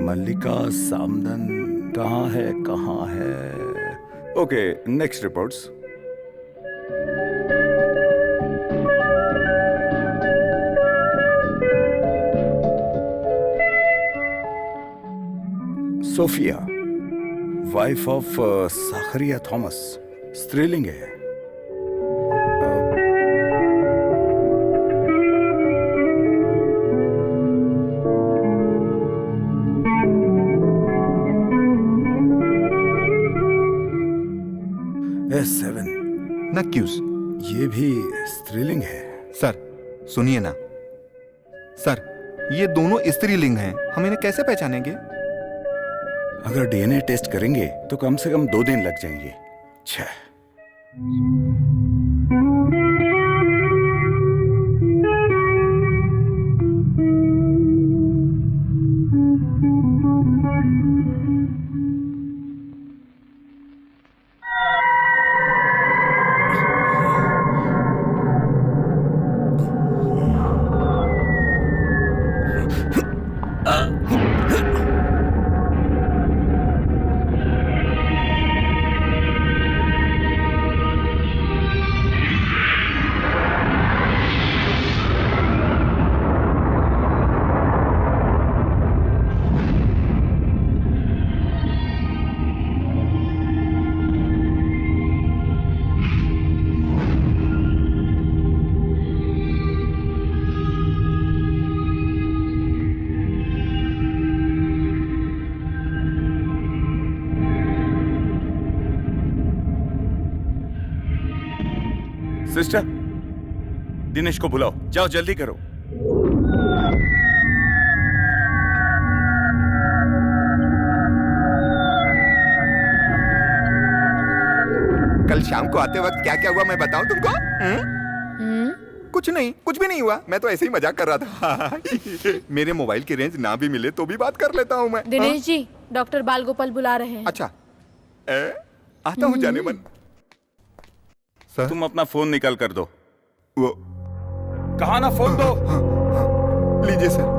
Speaker 8: मल्लिका सामदन कहाँ है? Okay, next reports. Sophia, wife of Zacharia Thomas, स्त्रीलिंग है। S7
Speaker 12: नक्यूस,
Speaker 8: ये भी स्त्रीलिंग है।
Speaker 12: सर सुनिए ना सर, ये दोनों स्त्रीलिंग हैं, हम इन्हें कैसे पहचानेंगे?
Speaker 8: अगर डीएनए टेस्ट करेंगे तो कम से कम 2 दिन लग जाएंगे। छह। सिस्टर, दिनेश को बुलाओ, जाओ जल्दी करो।
Speaker 12: कल शाम को आते वक्त क्या क्या हुआ मैं बताऊं तुमको? कुछ नहीं, कुछ भी नहीं हुआ, मैं तो ऐसे ही मजाक कर रहा था। मेरे मोबाइल की रेंज ना भी मिले तो भी बात कर लेता हूँ मैं।
Speaker 5: दिनेश जी, डॉक्टर बालगोपाल बुला रहे हैं।
Speaker 12: अच्छा, आता हूँ जाने मन।
Speaker 8: सर, तुम अपना फोन निकाल कर दो।
Speaker 12: वो
Speaker 8: कहा ना, फोन दो।
Speaker 12: लीजिए सर।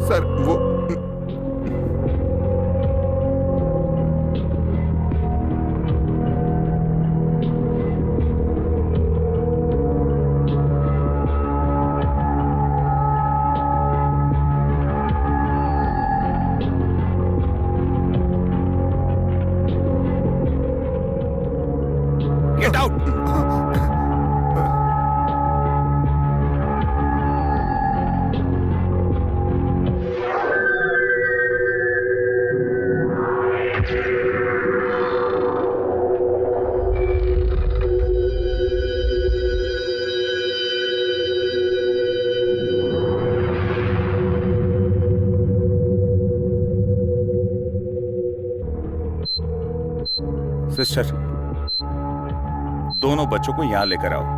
Speaker 12: सर वो
Speaker 8: गेट आउट। सिस्टर, दोनों बच्चों को यहां लेकर आओ।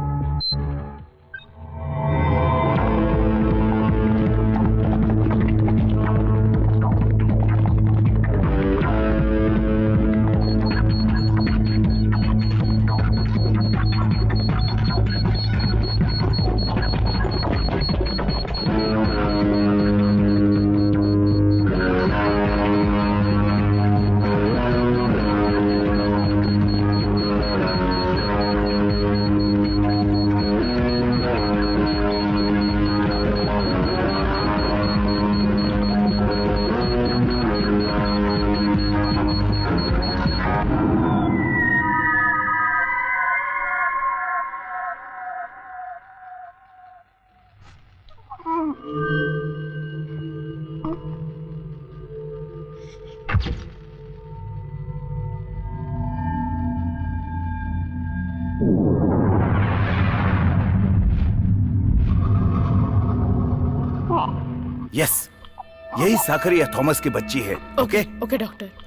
Speaker 8: यस, यही साकरिया थॉमस की बच्ची है। Okay
Speaker 9: okay doctor.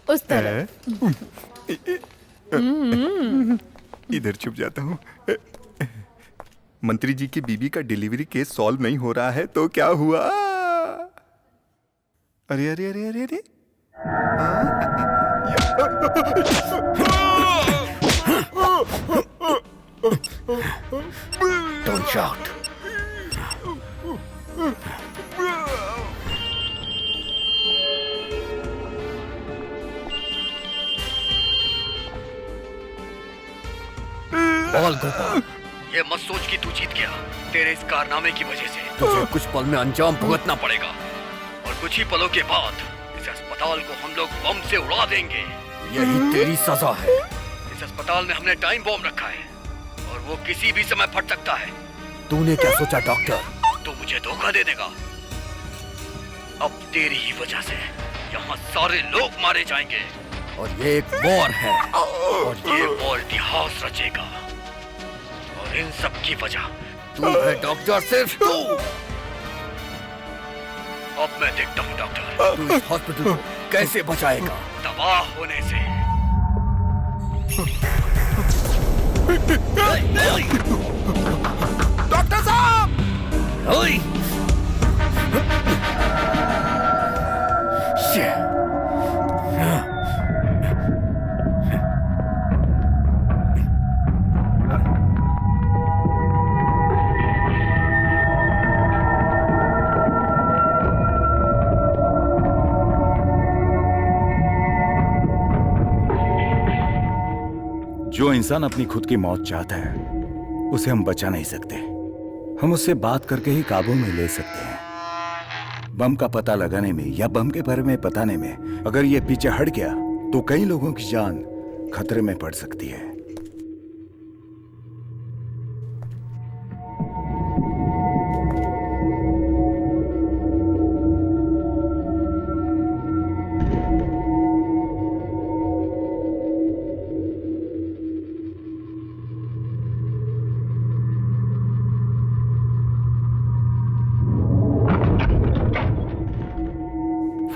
Speaker 9: उस तरह।
Speaker 12: इधर छुप जाता हूँ। मंत्री जी की बीबी का डिलीवरी केस सॉल्व नहीं हो रहा है तो क्या हुआ? अरे अरे अरे अरे अरे
Speaker 10: Don't shout. बोल गोपाल,
Speaker 13: ये मत सोच कि तू जीत गया। तेरे इस कारनामे की वजह से
Speaker 10: तुझे कुछ पल में अंजाम भुगतना पड़ेगा।
Speaker 13: और कुछ ही पलों के बाद इस अस्पताल को हम लोग बम से उड़ा देंगे।
Speaker 10: यही तेरी सजा है।
Speaker 13: इस अस्पताल में हमने टाइम बॉम्ब रखा है और वो किसी भी समय फट सकता है।
Speaker 10: तूने क्या सोचा डॉक्टर?
Speaker 13: तू मुझे धोखा दे देगा। अब तेरी ही वजह से यहाँ सारे लोग मारे जाएंगे।
Speaker 10: और ये एक वॉर है।
Speaker 13: और ये वॉर इतिहास रचेगा। और इन सब की वजह
Speaker 10: तू है डॉक्टर, सिर्फ तू।
Speaker 13: अब मैं देखता हूँ डॉक्टर,
Speaker 10: तू इस हॉस्पिटल को कैसे बचाएगा?
Speaker 13: तबाह होने से।
Speaker 12: डॉक्टर साहब!
Speaker 8: जो इंसान अपनी खुद की मौत चाहता है उसे हम बचा नहीं सकते। हम उससे बात करके ही काबू में ले सकते हैं। बम का पता लगाने में या बम के बारे में बताने में अगर ये पीछे हट गया तो कई लोगों की जान खतरे में पड़ सकती है।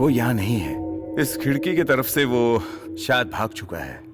Speaker 8: वो यहाँ नहीं है। इस खिड़की की तरफ से वो शायद भाग चुका है।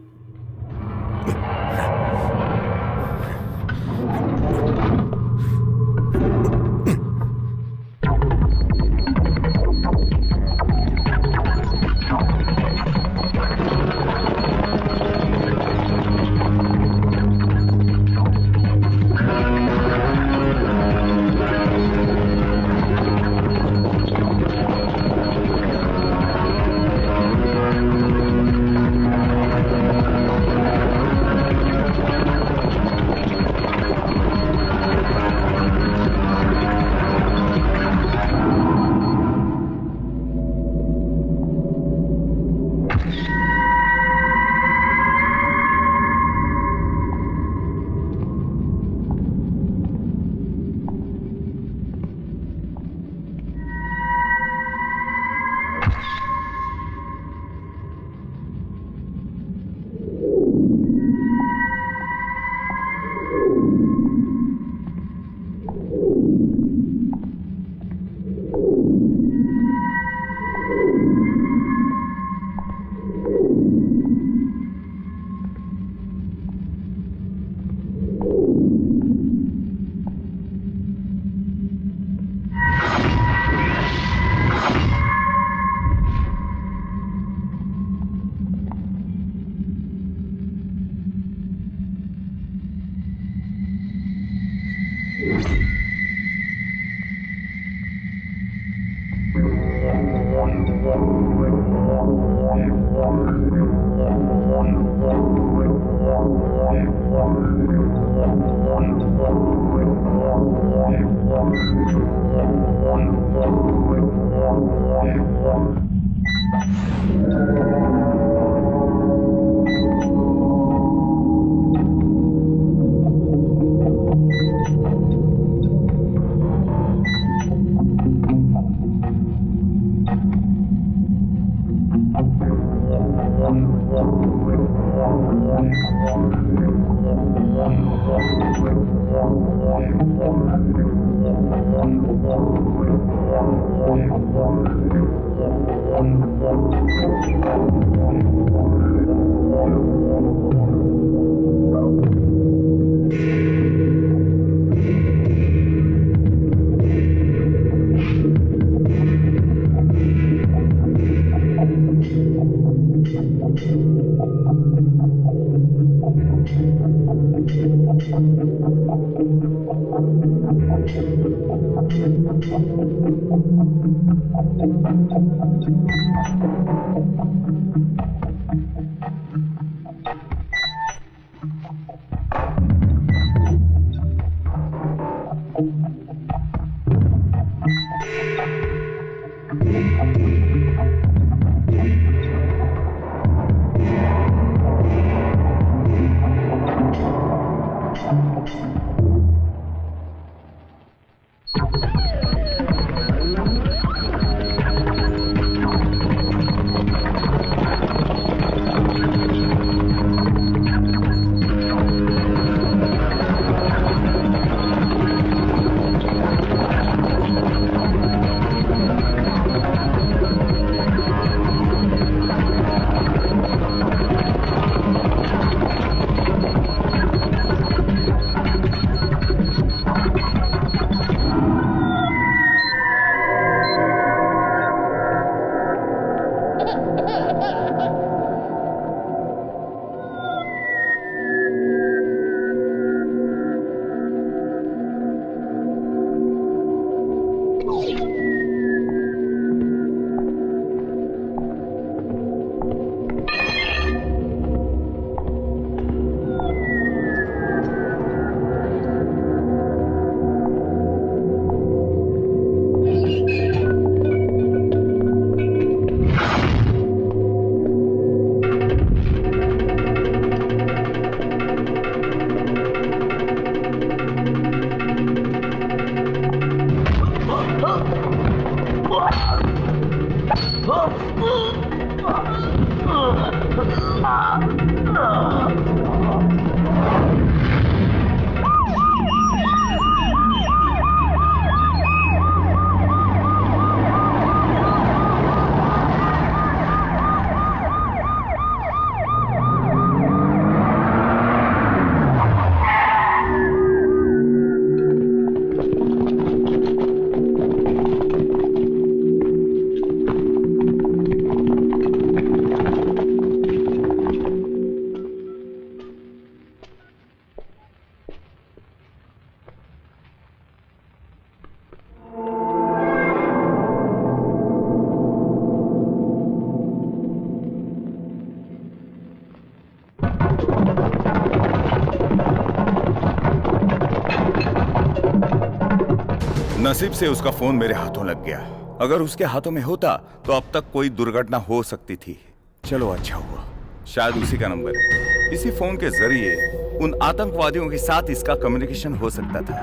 Speaker 8: नसीब से उसका फोन मेरे हाथों लग गया। अगर उसके हाथों में होता तो अब तक कोई दुर्घटना हो सकती थी। चलो अच्छा हुआ, शायद उसी का नंबर है। इसी फोन के जरिए उन आतंकवादियों के साथ इसका कम्युनिकेशन हो सकता था।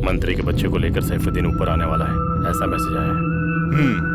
Speaker 1: मंत्री के बच्चे को लेकर सैफुद्दीन ऊपर आने वाला है, ऐसा मैसेज आया है।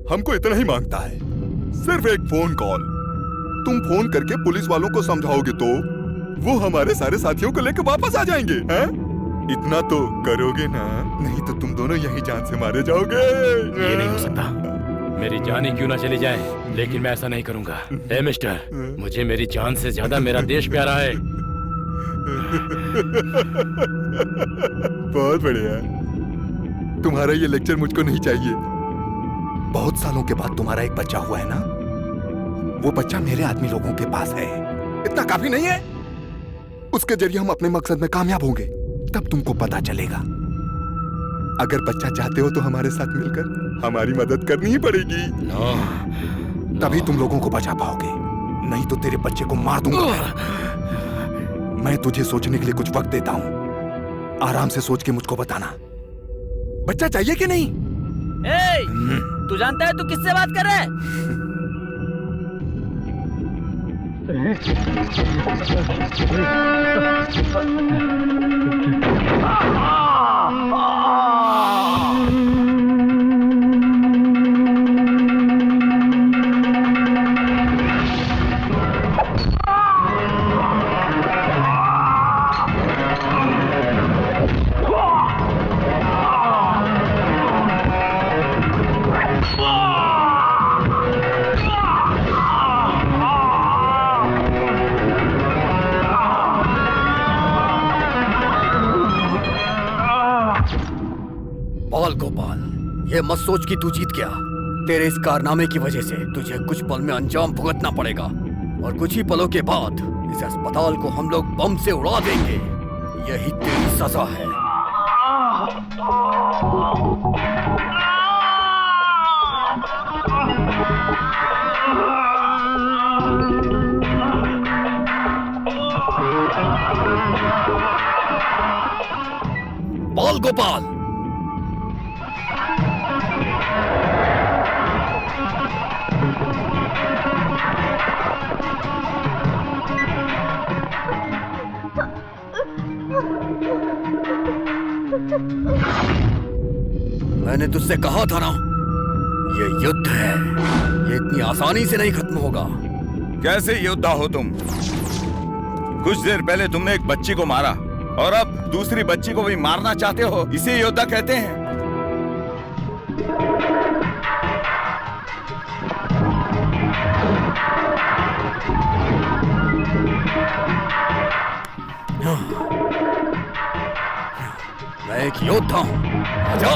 Speaker 12: हमको इतना ही मांगता है, सिर्फ एक फोन कॉल। तुम फोन करके पुलिस वालों को समझाओगे तो वो हमारे सारे साथियों को लेकर वापस आ जाएंगे, हैं? इतना तो करोगे ना, नहीं तो तुम दोनों यही जान से मारे जाओगे।
Speaker 1: ये नहीं हो सकता, मेरी जान ही क्यों ना चली जाए, लेकिन मैं ऐसा नहीं करूंगा। ए मिस्टर, मुझे मेरी जान से ज्यादा मेरा देश प्यारा है।
Speaker 12: बहुत बढ़िया, तुम्हारा ये लेक्चर मुझको नहीं चाहिए। बहुत सालों के बाद तुम्हारा एक बच्चा हुआ है ना, वो बच्चा मेरे आदमी लोगों के पास है। इतना काफी नहीं है? उसके जरिए हम अपने मकसद में कामयाब होंगे, तब तुमको पता चलेगा। अगर बच्चा चाहते हो तो हमारे साथ मिलकर हमारी मदद करनी ही पड़ेगी। तभी तुम लोगों को बचा पाओगे, नहीं तो तेरे बच्चे को मार दूंगा। मैं तुझे सोचने के लिए कुछ वक्त देता हूँ, आराम से सोच के मुझको बताना, बच्चा चाहिए कि नहीं?
Speaker 4: तू जानता है तू किससे बात कर रहा है?
Speaker 10: बाल गोपाल, ये मत सोच कि तू जीत गया। तेरे इस कारनामे की वजह से तुझे कुछ पल में अंजाम भुगतना पड़ेगा, और कुछ ही पलों के बाद इस अस्पताल को हम लोग बम से उड़ा देंगे। यही तेरी सजा है। बाल गोपाल, मैंने तुझसे कहा था ना, ये युद्ध है, ये इतनी आसानी से नहीं खत्म होगा।
Speaker 8: कैसे योद्धा हो तुम? कुछ देर पहले तुमने एक बच्ची को मारा और अब दूसरी बच्ची को भी मारना चाहते हो, इसे योद्धा कहते हैं।
Speaker 10: मैं एक योद्धा हूं, आजा।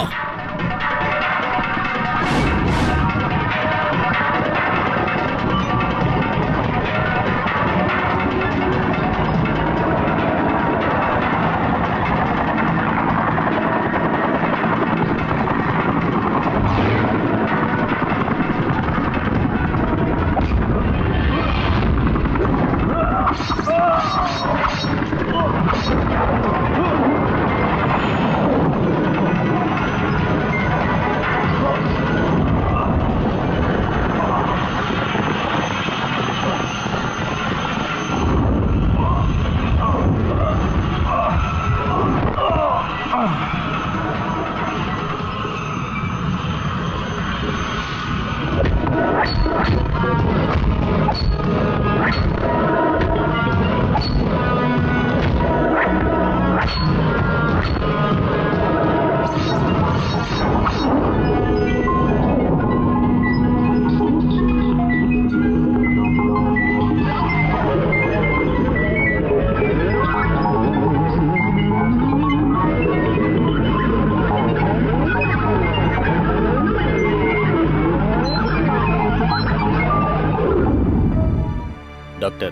Speaker 4: डॉक्टर,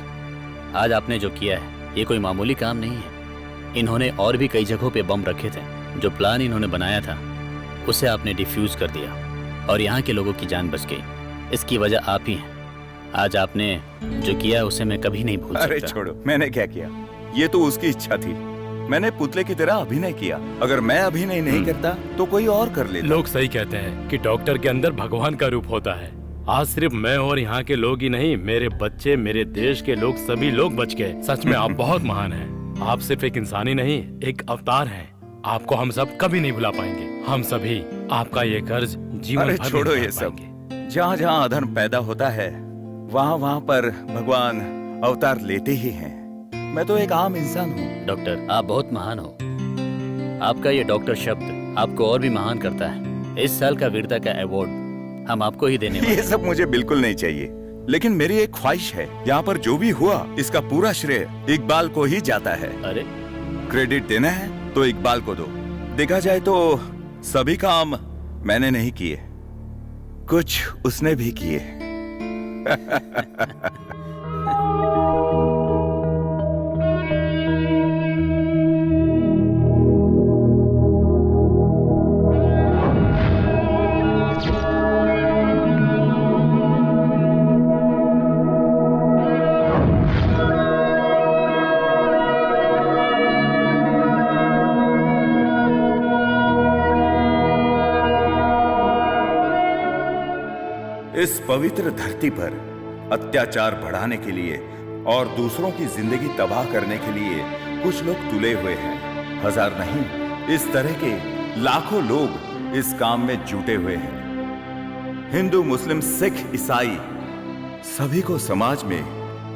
Speaker 4: आज आपने जो किया है ये कोई मामूली काम नहीं है। इन्होंने और भी कई जगहों पे बम रखे थे। जो प्लान इन्होंने बनाया था उसे आपने डिफ्यूज कर दिया और यहाँ के लोगों की जान बच गई। इसकी वजह आप ही हैं। आज आपने जो किया उसे मैं कभी नहीं भूल सकता।
Speaker 8: अरे छोड़ो, मैंने क्या किया? ये तो उसकी इच्छा थी। मैंने पुतले की तरह अभिनय किया। अगर मैं अभिनय नहीं करता तो कोई और कर लेता।
Speaker 1: लोग सही कहते हैं कि डॉक्टर के अंदर भगवान का रूप होता है। आज सिर्फ मैं और यहाँ के लोग ही नहीं, मेरे बच्चे, मेरे देश के लोग, सभी लोग बच गए। सच में आप बहुत महान हैं। आप सिर्फ एक इंसानी नहीं, एक अवतार हैं। आपको हम सब कभी नहीं भुला पाएंगे। हम सभी आपका ये कर्ज जीवन भर
Speaker 8: छोड़ो ये सब। जहाँ जहाँ अधर्म पैदा होता है वहाँ वहाँ पर भगवान अवतार लेते ही हैं। मैं तो एक आम इंसान हूँ।
Speaker 4: डॉक्टर, आप बहुत महान हो। आपका ये डॉक्टर शब्द आपको और भी महान करता है। इस साल का वीरता का अवार्ड हम आपको ही देने वाले
Speaker 8: ये सब मुझे बिल्कुल नहीं चाहिए, लेकिन मेरी एक ख्वाहिश है, यहाँ पर जो भी हुआ इसका पूरा श्रेय इकबाल को ही जाता है।
Speaker 4: अरे,
Speaker 8: क्रेडिट देना है तो इकबाल को दो। देखा जाए तो सभी काम मैंने नहीं किए, कुछ उसने भी किए। इस पवित्र धरती पर अत्याचार बढ़ाने के लिए और दूसरों की जिंदगी तबाह करने के लिए कुछ लोग तुले हुए हैं। हजार नहीं, इस तरह के लाखों लोग इस काम में जुटे हुए हैं। हिंदू, मुस्लिम, सिख, ईसाई सभी को समाज में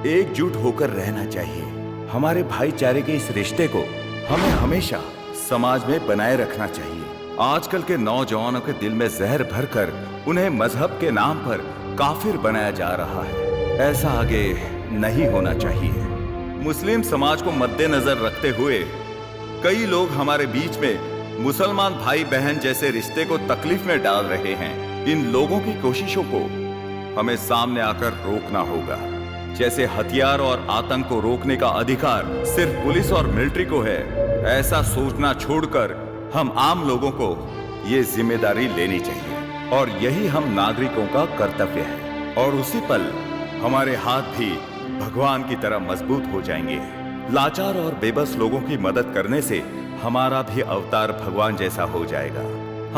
Speaker 8: एकजुट होकर रहना चाहिए। हमारे भाईचारे के इस रिश्ते को हमें हमेशा समाज में बनाए रखना चाहिए। आजकल के नौजवानों के दिल में जहर भरकर उन्हें मजहब के नाम पर काफिर बनाया जा रहा है। ऐसा आगे नहीं होना चाहिए। मुस्लिम समाज को मद्देनजर रखते हुए कई लोग हमारे बीच में मुसलमान भाई बहन जैसे रिश्ते को तकलीफ में डाल रहे हैं। इन लोगों की कोशिशों को हमें सामने आकर रोकना होगा। जैसे हथियार और आतंक को रोकने का अधिकार सिर्फ पुलिस और मिलिट्री को है, ऐसा सोचना छोड़कर हम आम लोगों को ये जिम्मेदारी लेनी चाहिए और यही हम नागरिकों का कर्तव्य है। और उसी पल हमारे हाथ भी भगवान की तरह मजबूत हो जाएंगे। लाचार और बेबस लोगों की मदद करने से हमारा भी अवतार भगवान जैसा हो जाएगा।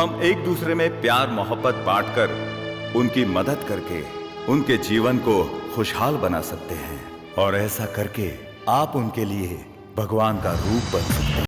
Speaker 8: हम एक दूसरे में प्यार मोहब्बत बांटकर उनकी मदद करके उनके जीवन को खुशहाल बना सकते हैं और ऐसा करके आप उनके लिए भगवान का रूप बन सकते हैं।